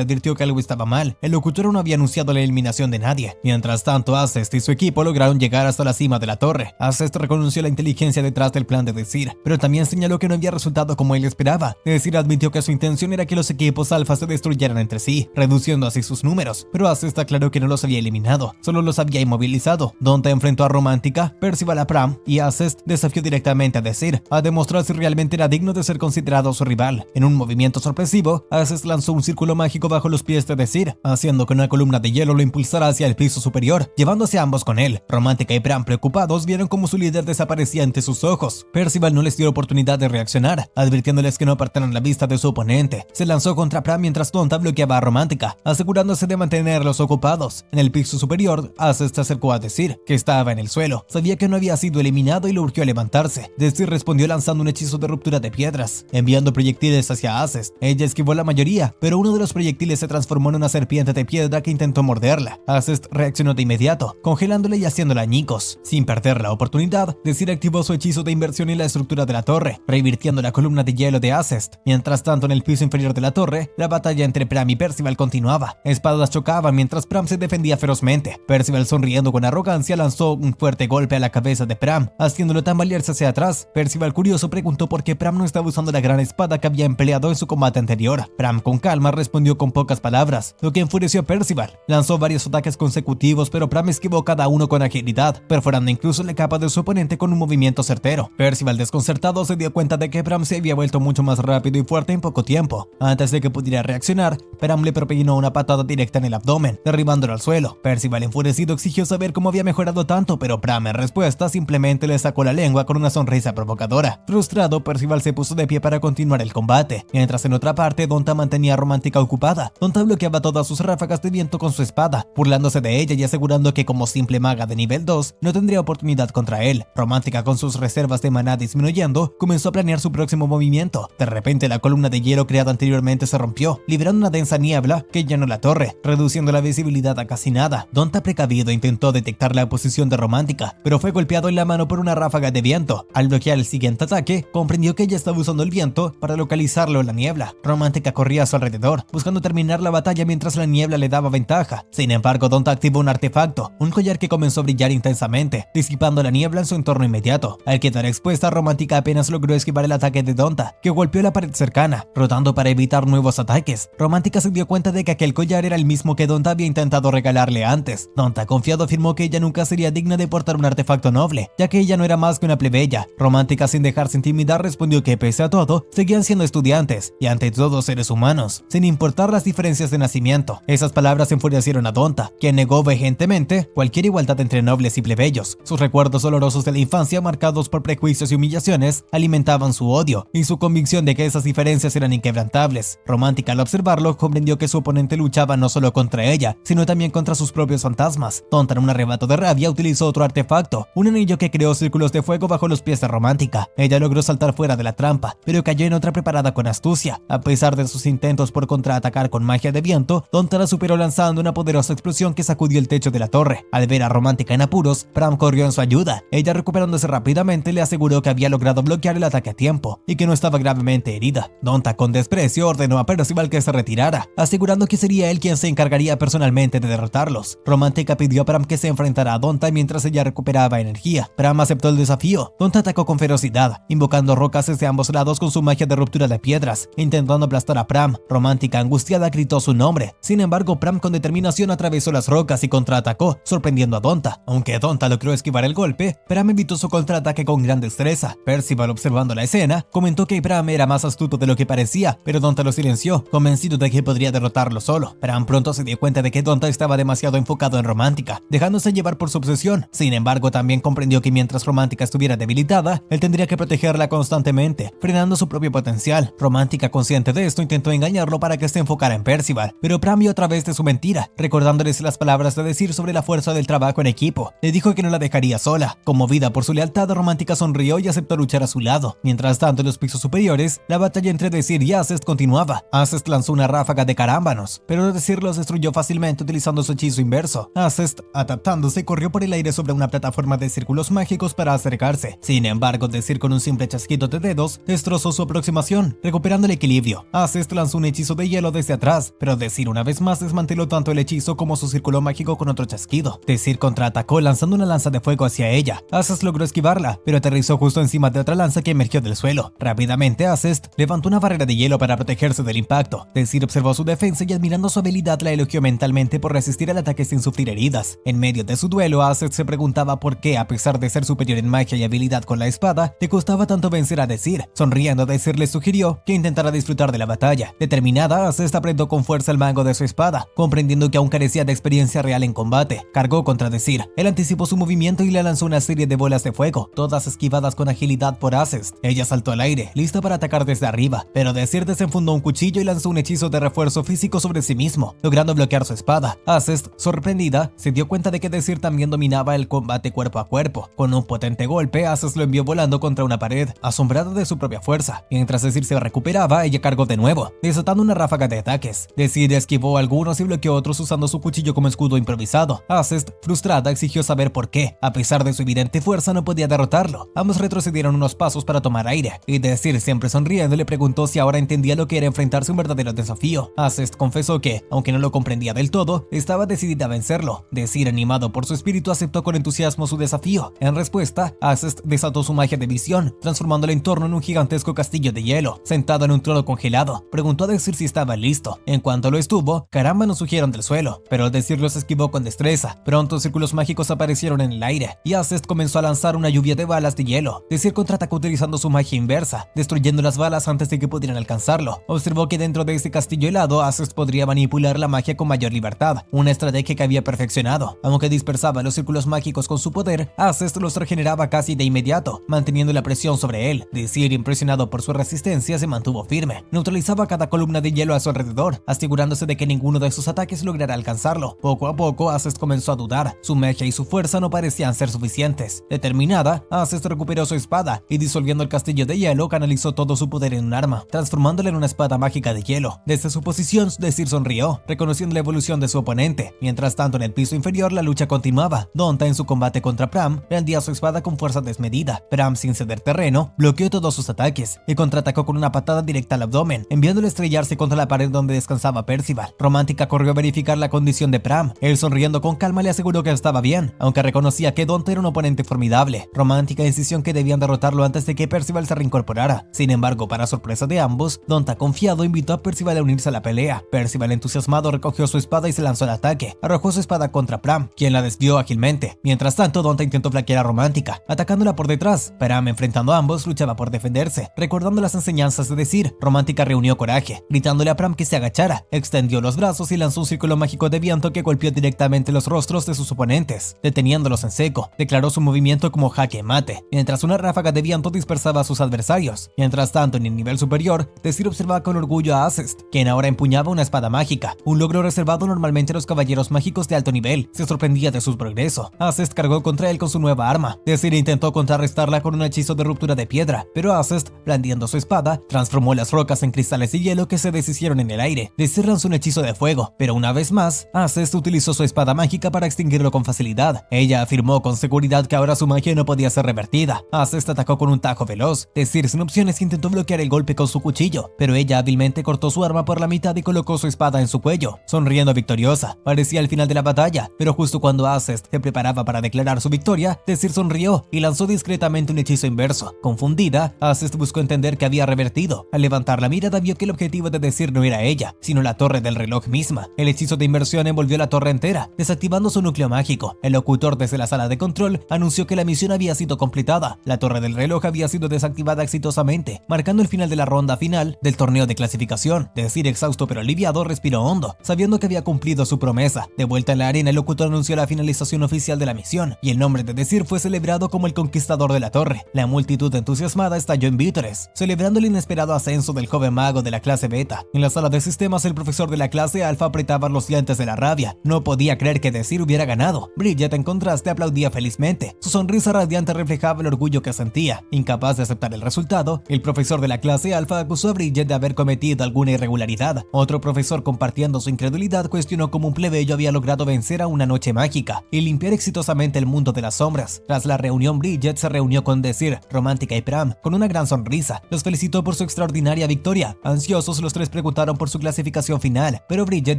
advirtió que algo estaba mal. El locutor no había anunciado la eliminación de nadie. Mientras tanto, Acest y su equipo lograron llegar hasta la cima de la torre. Acest reconoció la inteligencia detrás del plan de Desir, pero también señaló que no había resultado como él esperaba. Desir admitió que su intención era que los equipos alfa se destruyeran entre sí, reduciendo así sus números, pero Acest aclaró que no los había eliminado, solo los había inmovilizado. Donta enfrentó a Romántica, Percival a Pram y Acest desafió directamente a Desir a demostrar si realmente era digno de ser considerado su rival. En un movimiento sorpresivo, Acest lanzó un círculo mágico bajo los pies de Desir, haciendo que una columna de hielo lo impulsara hacia el piso superior, llevándose a ambos con él. Romántica y Pram, preocupados, vieron cómo su líder desaparecía ante sus ojos. Percival no les dio oportunidad de reaccionar, advirtiéndoles que no apartaran la vista de su oponente. Se lanzó contra Pram mientras Donta bloqueaba a Romántica, asegurándose de mantenerlos ocupados. En el piso superior, Acest se acercó a Desir, que estaba en el suelo. Sabía que no había sido eliminado y lo urgió a levantarse. Desir respondió lanzando un hechizo de ruptura de piedras, enviando proyectiles hacia Acest. Ella esquivó la mayoría, pero uno de los proyectiles se transformó en una serpiente de piedra que intentó morderla. Acest reaccionó de inmediato, congelándola y haciéndola añicos. Sin perder la oportunidad, Desir activó su hechizo de inversión en la estructura de la torre, revirtiendo la columna de hielo de Acest. Mientras tanto, en el piso inferior de la torre, la batalla entre Pram y Percival continuaba. Espadas chocaban mientras Pram se defendía ferozmente. Percival, sonriendo con arrogancia, lanzó un fuerte golpe a la cabeza de Pram, haciéndolo tambalearse hacia atrás. Percival, curioso, preguntó por qué Pram no estaba usando la gran espada que había empleado en su combate anterior. Pram, con calma, respondió con pocas palabras, lo que enfureció a Percival. Lanzó varios ataques consecutivos, pero Pram esquivó cada uno con agilidad, perforando incluso la capa de su oponente con un movimiento certero. Percival, desconcertado, se dio cuenta de que Pram se había vuelto mucho más rápido y fuerte en poco tiempo. Antes de que pudiera reaccionar, Pram le propinó una patada directa en el abdomen, derribándolo al suelo. Percival, enfurecido, exigió saber cómo había mejorado tanto, pero Pram, en respuesta, simplemente le sacó la lengua con una sonrisa provocadora. Frustrado, Percival se puso de pie para continuar el combate, mientras en otra parte Donta mantenía a Romántica ocupada. Donta bloqueaba todas sus ráfagas de viento con su espada, burlándose de ella y asegurando que como simple maga de nivel 2 no tendría oportunidad contra él. Romántica, con sus reservas de maná disminuyendo, comenzó a planear su próximo movimiento. De repente, la columna de hielo creada anteriormente se rompió, liberando una densa niebla que llenó la torre, reduciendo la visibilidad a casi nada. Donta, precavido, intentó detectar la posición de Romántica, pero fue golpeado en la mano por una ráfaga de viento. Al bloquear el siguiente ataque, comprendió que ella estaba usando el viento para localizarlo en la niebla. Romántica corría a su alrededor, buscando terminar la batalla mientras la niebla le daba ventaja. Sin embargo, Donta activó un artefacto, un collar que comenzó a brillar intensamente, disipando la niebla en su entorno inmediato. Al quedar expuesta, Romántica apenas logró esquivar el ataque de Donta, que golpeó la pared cercana, rotando para evitar nuevos ataques. Romántica se dio cuenta de que aquel collar era el mismo que Donta había intentado regalarle antes. Donta, confiado, afirmó que ella nunca sería digna de portar un artefacto noble, ya que ella no era más que una plebeya. Romántica, sin dejarse intimidar, respondió que pese a todo, seguían siendo estudiantes y ante todo seres humanos, sin importar las diferencias de nacimiento. Esas palabras enfurecieron a Donta, quien negó vehementemente cualquier igualdad entre nobles y plebeyos. Sus recuerdos dolorosos de la infancia, marcados por prejuicios y humillaciones, alimentaban su odio y su convicción de que esas diferencias eran inquebrantables. Romántica, al observarlo, comprendió que su oponente luchaba no solo contra ella, sino también contra sus propios fantasmas. Donta, en un arrebato de rabia, utilizó otro artefacto, un anillo que creó círculos de fuego bajo los pies de Romántica. Ella logró saltar fuera de la trampa, pero cayó en otra preparada con astucia. A pesar de sus intentos por contraatacar con magia de viento, Donta la superó lanzando una poderosa explosión que sacudió el techo de la torre. Al ver a Romántica en apuros, Pram corrió en su ayuda. Ella, recuperándose rápidamente, le aseguró que había logrado bloquear el ataque a tiempo y que no estaba gravemente herida. Donta, con desprecio, ordenó a Percival que se retirara, asegurando que sería él quien se encargaría personalmente de derrotarlos. Romántica pidió a Pram que se enfrentara a Donta mientras ella recuperaba energía. Pram aceptó el desafío. Donta atacó con ferocidad, invocando rocas desde ambos lados con su magia de ruptura de piedras, intentando aplastar a Pram. Romántica, angustiada, gritó su nombre. Sin embargo, Pram con determinación atravesó las rocas y contraatacó, sorprendiendo a Donta. Aunque Donta logró esquivar el golpe, Pram evitó su contraataque con gran destreza. Percival, observando la escena, comentó que Pram era más astuto de lo que parecía, pero Donta lo silenció, convencido de que podría derrotarlo solo. Pram pronto se dio cuenta de que Donta estaba demasiado enfocado en Romántica, dejándose llevar por su obsesión. Sin embargo, también comprendió que mientras Romántica estuviera debilitada, él tendría que protegerla constantemente, frenando su propio potencial. Romántica, consciente de esto, intentó engañarlo para que se enfocara en Percival, pero Pram vio a través de su mentira, recordándoles las palabras de decir sobre la fuerza del trabajo en equipo. Le dijo que no la dejaría sola. Conmovida por su lealtad, Romántica sonrió y aceptó luchar a su lado. Mientras tanto, en los pisos superiores, la batalla entre Desir y Acest continuaba. Acest lanzó una ráfaga de carámbanos, pero Desir los destruyó fácilmente utilizando su hechizo inverso. Acest, adaptándose, corrió por el aire sobre una plataforma de círculos mágicos para acercarse. Sin embargo, Desir, con un simple chasquido de dedos, destrozó su aproximación, recuperando el equilibrio. Acest lanzó un hechizo de hielo desde atrás, pero Desir una vez más desmanteló tanto el hechizo como su círculo mágico con otro chasquido. Desir contraatacó lanzando una lanza de fuego hacia ella. Acest logró esquivarla, pero aterrizó justo encima de otra lanza que emergió del suelo. Rápidamente, Acest levantó una barrera de hielo para protegerse del impacto. Desir observó su defensa y, admirando su habilidad, la elogió mentalmente por resistir al ataque sin sufrir heridas. En medio de su duelo, Acest se preguntaba por qué, a pesar de ser superior en magia y habilidad con la espada, le costaba tanto vencer a Desir. Sonriendo, Desir le sugirió que intentara disfrutar de la batalla. Determinada, Acest apretó con fuerza el mango de su espada, comprendiendo que aún carecía de experiencia real en combate. Cargó contra Desir. Él anticipó su movimiento y le lanzó una serie de bolas de fuego, todas esquivadas con agilidad por Acest. Ella saltó al aire, lista para atacar desde arriba, pero Desir desenfundó un cuchillo y lanzó un hechizo de refuerzo físico sobre sí mismo, logrando bloquear su espada. Acest, sorprendida, se dio cuenta de que Desir también dominaba el combate cuerpo a cuerpo. Con un potente golpe, Acest lo envió volando contra una pared, asombrada de su propia fuerza. Mientras Desir se recuperaba, ella cargó de nuevo, desatando una ráfaga de ataques. Desir esquivó algunos y bloqueó otros usando su cuchillo como escudo improvisado. Acest, frustrada, exigió saber por qué. A pesar de su evidente fuerza, no podía derrotarlo. Ambos retrocedieron unos pasos para tomar aire, y Desir, siempre sonriendo, le preguntó si ahora entendía lo que era enfrentarse a un verdadero desafío. Acest confesó que, aunque no lo comprendía del todo, estaba decidida a vencerlo. Desir, animado por su espíritu, aceptó con entusiasmo su desafío. En respuesta, Acest desató su magia de visión, transformando el entorno en un gigantesco castillo de hielo. Sentado en un trono congelado, preguntó a Desir si estaba listo. En cuanto lo estuvo, carámbanos surgieron del suelo, pero Desir los esquivó con destreza. Pronto círculos mágicos aparecieron en el aire, y Acest comenzó a lanzar una lluvia de balas de hielo. Desir contraatacó utilizando su magia inversa, destruyendo las balas antes de que pudieran alcanzarlo. Observó que dentro de este castillo helado, Acest podría manipular la magia con mayor libertad, una estrategia que había perfeccionado. Aunque dispersaba los círculos mágicos con su poder, Acest los regeneraba casi de inmediato, manteniendo la presión sobre él. Desir, impresionado por su resistencia, se mantuvo firme. Neutralizaba cada columna de hielo a su alrededor, asegurándose de que ninguno de sus ataques lograra alcanzarlo. Poco a poco, Acest comenzó a dudar. Su magia y su fuerza no parecían ser suficientes. Determinada, Acest recuperó su espada y, disolviendo el castillo de hielo, canalizó todo su poder en un arma, transformándola en una espada mágica de hielo. Desde su posición, Desir sonrió, reconociendo la evolución de su oponente. Mientras tanto, en el piso inferior, la lucha continuaba. Donta, en su combate contra Pram, brandía su espada con fuerza desmedida. Pram, sin ceder terreno, bloqueó todos sus ataques y contraatacó con una patada directa al abdomen, enviándole a estrellarse contra la pared donde descansaba Percival. Romántica corrió a verificar la condición de Pram. Él, sonriendo con calma, le aseguró que estaba bien, aunque reconocía que Donta era un oponente formidable. Romántica insistió en que debían derrotarlo antes de que Percival se reincorporara. Sin embargo, para sorpresa de ambos, Donta, confiado, invitó a Percival a unirse a la pelea. Percival, entusiasmado, recogió su espada y se lanzó al ataque. Arrojó su espada contra Pram, quien la desvió ágilmente. Mientras tanto, Donta intentó flanquear a Romántica, atacándola por detrás. Pram, enfrentando a ambos, luchaba por defenderse. Recordando las enseñanzas de Desir, Romántica reunió coraje, gritándole a Pram que se agachara. Extendió los brazos y lanzó un círculo mágico de viento que golpeó directamente los rostros de sus oponentes, deteniéndolos en seco. Declaró su movimiento como jaque mate, mientras una ráfaga de viento dispersaba a sus adversarios. Mientras tanto, en el nivel superior, Desir observaba con orgullo a Acest, quien ahora empuñaba una espada mágica, un logro reservado normalmente a los caballeros mágicos de alto nivel. Se sorprendía de su progreso. Acest cargó contra él con su nueva arma. Desir intentó contrarrestarla con un hechizo de ruptura de piedra, pero Acest, blandiendo su espada, transformó las rocas en cristales de hielo que se deshicieron en el aire. Desir lanzó un hechizo de fuego, pero una vez más, Acest utilizó su espada mágica para extinguirlo con facilidad. Ella afirmó con seguridad que ahora su magia no podía ser revertida. Acest atacó con un tajo veloz. Desir, sin opciones, intentó bloquear el golpe con su cuchillo, pero ella hábilmente cortó su arma por la mitad y colocó su espada en su cuello. Sonriendo victoriosa, parecía al final final de la batalla, pero justo cuando Acest se preparaba para declarar su victoria, Desir sonrió y lanzó discretamente un hechizo inverso. Confundida, Acest buscó entender qué había revertido. Al levantar la mirada vio que el objetivo de Desir no era ella, sino la torre del reloj misma. El hechizo de inversión envolvió la torre entera, desactivando su núcleo mágico. El locutor desde la sala de control anunció que la misión había sido completada. La torre del reloj había sido desactivada exitosamente, marcando el final de la ronda final del torneo de clasificación. Desir, exhausto pero aliviado, respiró hondo, sabiendo que había cumplido su promesa. De vuelta en la arena, el locutor anunció la finalización oficial de la misión, y el nombre de Desir fue celebrado como el conquistador de la torre. La multitud entusiasmada estalló en vítores, celebrando el inesperado ascenso del joven mago de la clase beta. En la sala de sistemas, el profesor de la clase alfa apretaba los dientes de la rabia. No podía creer que Desir hubiera ganado. Bridget, en contraste, aplaudía felizmente. Su sonrisa radiante reflejaba el orgullo que sentía. Incapaz de aceptar el resultado, el profesor de la clase alfa acusó a Bridget de haber cometido alguna irregularidad. Otro profesor, compartiendo su incredulidad, cuestionó cómo un plebeyo había logrado vencer a una noche mágica y limpiar exitosamente el mundo de las sombras. Tras la reunión, Bridget se reunió con Desir, Romántica y Pram con una gran sonrisa. Los felicitó por su extraordinaria victoria. Ansiosos, los tres preguntaron por su clasificación final, pero Bridget,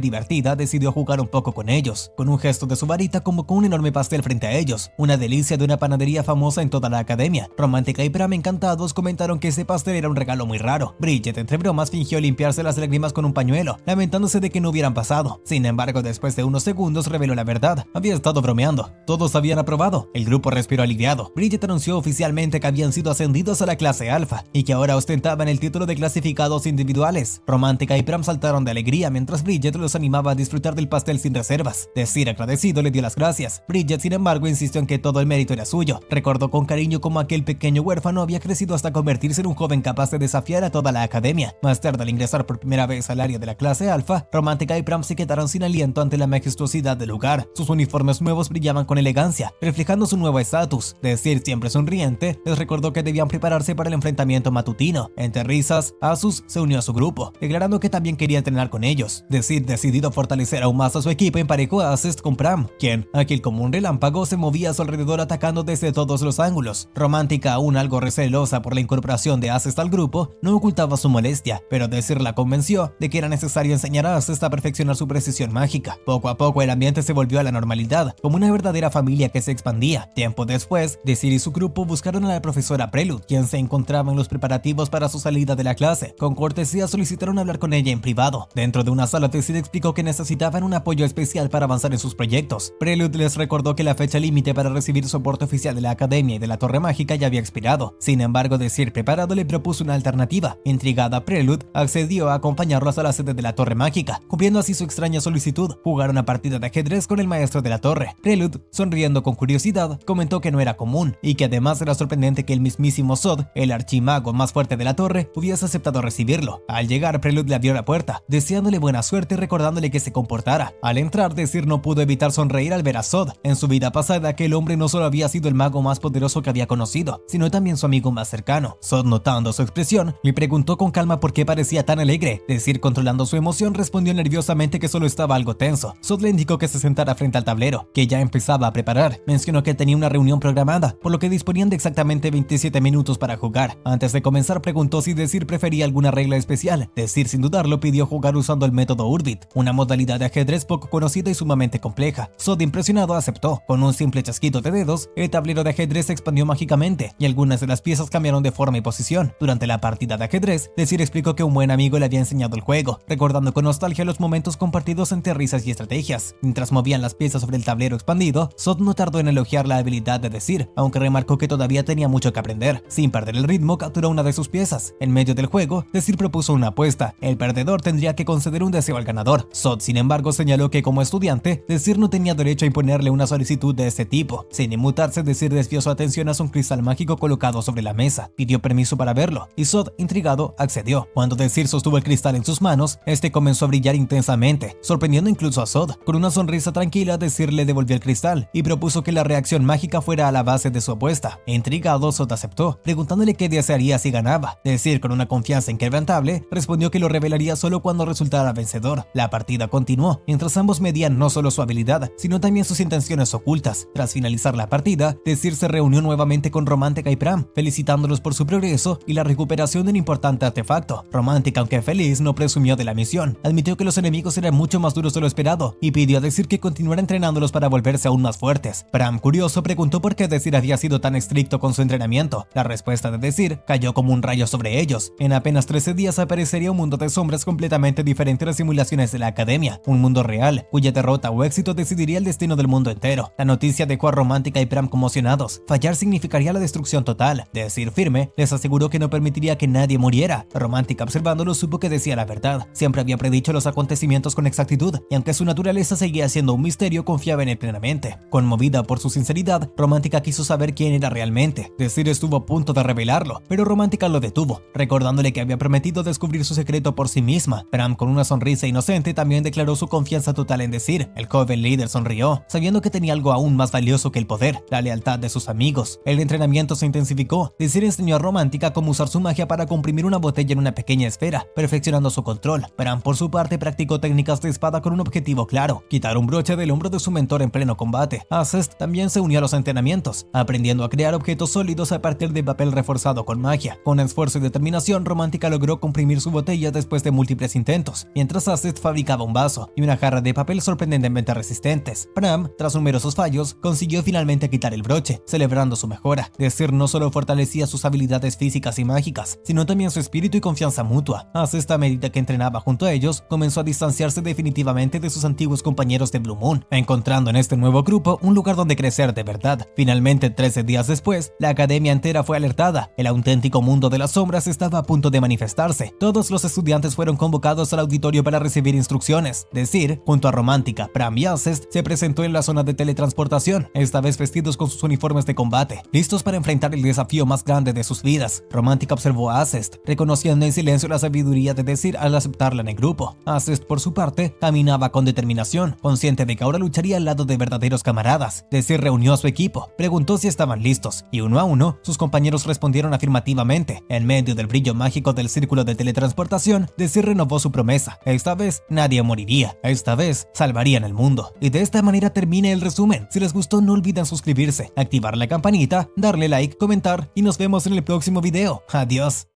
divertida, decidió jugar un poco con ellos. Con un gesto de su varita convocó un enorme pastel frente a ellos, una delicia de una panadería famosa en toda la academia. Romántica y Pram, encantados, comentaron que ese pastel era un regalo muy raro. Bridget, entre bromas, fingió limpiarse las lágrimas con un pañuelo, lamentándose de que no hubieran pasado. Sin embargo, después de unos segundos reveló la verdad. Había estado bromeando. Todos habían aprobado. El grupo respiró aliviado. Bridget anunció oficialmente que habían sido ascendidos a la clase alfa y que ahora ostentaban el título de clasificados individuales. Romántica y Pram saltaron de alegría mientras Bridget los animaba a disfrutar del pastel sin reservas. Desir, agradecido, le dio las gracias. Bridget, sin embargo, insistió en que todo el mérito era suyo. Recordó con cariño cómo aquel pequeño huérfano había crecido hasta convertirse en un joven capaz de desafiar a toda la academia. Más tarde, al ingresar por primera vez al área de la clase alfa, Romántica y Pram se quedaron sin aliento ante la majestuosidad del lugar. Sus uniformes nuevos brillaban con elegancia, reflejando su nuevo estatus. Desir, siempre sonriente, les recordó que debían prepararse para el enfrentamiento matutino. Entre risas, Asus se unió a su grupo, declarando que también quería entrenar con ellos. Desir, decidido a fortalecer aún más a su equipo, emparejó a Acest con Pram, quien, ágil como un relámpago, se movía a su alrededor atacando desde todos los ángulos. Romántica, aún algo recelosa por la incorporación de Acest al grupo, no ocultaba su molestia, pero Desir la convenció de que era necesario enseñar a Acest a perfeccionar su precisión mágica. Poco a poco el ambiente se volvió a la normalidad, como una verdadera familia que se expandía. Tiempo después, Desir y su grupo buscaron a la profesora Prelude, quien se encontraba en los preparativos para su salida de la clase. Con cortesía solicitaron hablar con ella en privado. Dentro de una sala, Desir explicó que necesitaban un apoyo especial para avanzar en sus proyectos. Prelude les recordó que la fecha límite para recibir soporte oficial de la academia y de la torre mágica ya había expirado. Sin embargo, Desir, preparado, le propuso una alternativa. Intrigada, Prelude accedió a acompañarlos a la sede de la torre mágica, cumpliendo así su extraña solicitud. Jugar una partida de ajedrez con el maestro de la torre. Prelude, sonriendo con curiosidad, comentó que no era común y que además era sorprendente que el mismísimo Zod, el archimago más fuerte de la torre, hubiese aceptado recibirlo. Al llegar, Prelude le abrió la puerta, deseándole buena suerte y recordándole que se comportara. Al entrar, Desir no pudo evitar sonreír al ver a Zod. En su vida pasada, aquel hombre no solo había sido el mago más poderoso que había conocido, sino también su amigo más cercano. Zod, notando su expresión, le preguntó con calma por qué parecía tan alegre. Desir, controlando su emoción, respondió nerviosamente que solo estaba algo tenso. Zod le indicó que se sentara frente al tablero, que ya empezaba a preparar. Mencionó que tenía una reunión programada, por lo que disponían de exactamente 27 minutos para jugar. Antes de comenzar, preguntó si Desir prefería alguna regla especial. Desir, sin dudarlo, pidió jugar usando el método Urbit, una modalidad de ajedrez poco conocida y sumamente compleja. Zod, impresionado, aceptó. Con un simple chasquido de dedos, el tablero de ajedrez se expandió mágicamente y algunas de las piezas cambiaron de forma y posición. Durante la partida de ajedrez, Desir explicó que un buen amigo le había enseñado el juego, recordando con nostalgia los momentos compartidos entre risas y estrategias. Mientras movían las piezas sobre el tablero expandido, Zod no tardó en elogiar la habilidad de Desir, aunque remarcó que todavía tenía mucho que aprender. Sin perder el ritmo, capturó una de sus piezas. En medio del juego, Desir propuso una apuesta. El perdedor tendría que conceder un deseo al ganador. Zod, sin embargo, señaló que como estudiante, Desir no tenía derecho a imponerle una solicitud de este tipo. Sin inmutarse, Desir desvió su atención hacia un cristal mágico colocado sobre la mesa. Pidió permiso para verlo, y Zod, intrigado, accedió. Cuando Desir sostuvo el cristal en sus manos, este comenzó a brillar intensamente, sorprendiendo incluso a Zod. Con una sonrisa tranquila, Desir le devolvió el cristal y propuso que la reacción mágica fuera a la base de su apuesta. Intrigado, Zod aceptó, preguntándole qué desearía si ganaba. Desir, con una confianza inquebrantable, respondió que lo revelaría solo cuando resultara vencedor. La partida continuó, mientras ambos medían no solo su habilidad, sino también sus intenciones ocultas. Tras finalizar la partida, Desir se reunió nuevamente con Romántica y Pram, felicitándolos por su progreso y la recuperación de un importante artefacto. Romántica, aunque feliz, no presumió de la misión. Admitió que los enemigos eran mucho más duros de lo esperado y pidió a Desir que continuara entrenándolos para volverse aún más fuertes. Bram, curioso, preguntó por qué Desir había sido tan estricto con su entrenamiento. La respuesta de Desir cayó como un rayo sobre ellos. En apenas 13 días aparecería un mundo de sombras completamente diferente a las simulaciones de la academia, un mundo real, cuya derrota o éxito decidiría el destino del mundo entero. La noticia dejó a Romántica y Bram conmocionados. Fallar significaría la destrucción total. Desir, firme, les aseguró que no permitiría que nadie muriera. Romántica, observándolo, supo que decía la verdad. Siempre había predicho los acontecimientos con exactitud, y aunque su naturaleza seguía siendo un misterio, confiaba en él plenamente. Conmovida por su sinceridad, Romántica quiso saber quién era realmente. Desir estuvo a punto de revelarlo, pero Romántica lo detuvo, recordándole que había prometido descubrir su secreto por sí misma. Bram, con una sonrisa inocente, también declaró su confianza total en Desir. El joven líder sonrió, sabiendo que tenía algo aún más valioso que el poder, la lealtad de sus amigos. El entrenamiento se intensificó. Desir enseñó a Romántica cómo usar su magia para comprimir una botella en una pequeña esfera, perfeccionando su control. Bram, por su parte, practicó técnicas de espada con un objetivo claro: quitar un broche del hombro de su mentor en pleno combate. Acest también se unió a los entrenamientos, aprendiendo a crear objetos sólidos a partir de papel reforzado con magia. Con esfuerzo y determinación, Romántica logró comprimir su botella después de múltiples intentos, mientras Acest fabricaba un vaso y una jarra de papel sorprendentemente resistentes. Bram, tras numerosos fallos, consiguió finalmente quitar el broche, celebrando su mejora. Desir no solo fortalecía sus habilidades físicas y mágicas, sino también su espíritu y confianza mutua. Acest, a medida que entrenaba junto a ellos, comenzó a distanciarse definitivamente de sus antiguos compañeros de Blue Moon, encontrando en este nuevo grupo un lugar donde crecer de verdad. Finalmente, 13 días después, la academia entera fue alertada. El auténtico mundo de las sombras estaba a punto de manifestarse. Todos los estudiantes fueron convocados al auditorio para recibir instrucciones. Desir, junto a Romántica, Bram y Acest, se presentó en la zona de teletransportación, esta vez vestidos con sus uniformes de combate, listos para enfrentar el desafío más grande de sus vidas. Romántica observó a Acest, reconociendo en silencio la sabiduría de Desir al aceptarla en el grupo. Acest, por su parte, caminaba con determinación, consciente de que ahora lucharía al lado de verdaderos camaradas. Desir reunió a su equipo, preguntó si estaban listos, y uno a uno, sus compañeros respondieron afirmativamente. En medio del brillo mágico del círculo de teletransportación, Desir renovó su promesa. Esta vez, nadie moriría. Esta vez, salvarían el mundo. Y de esta manera termina el resumen. Si les gustó, no olviden suscribirse, activar la campanita, darle like, comentar, y nos vemos en el próximo video. Adiós.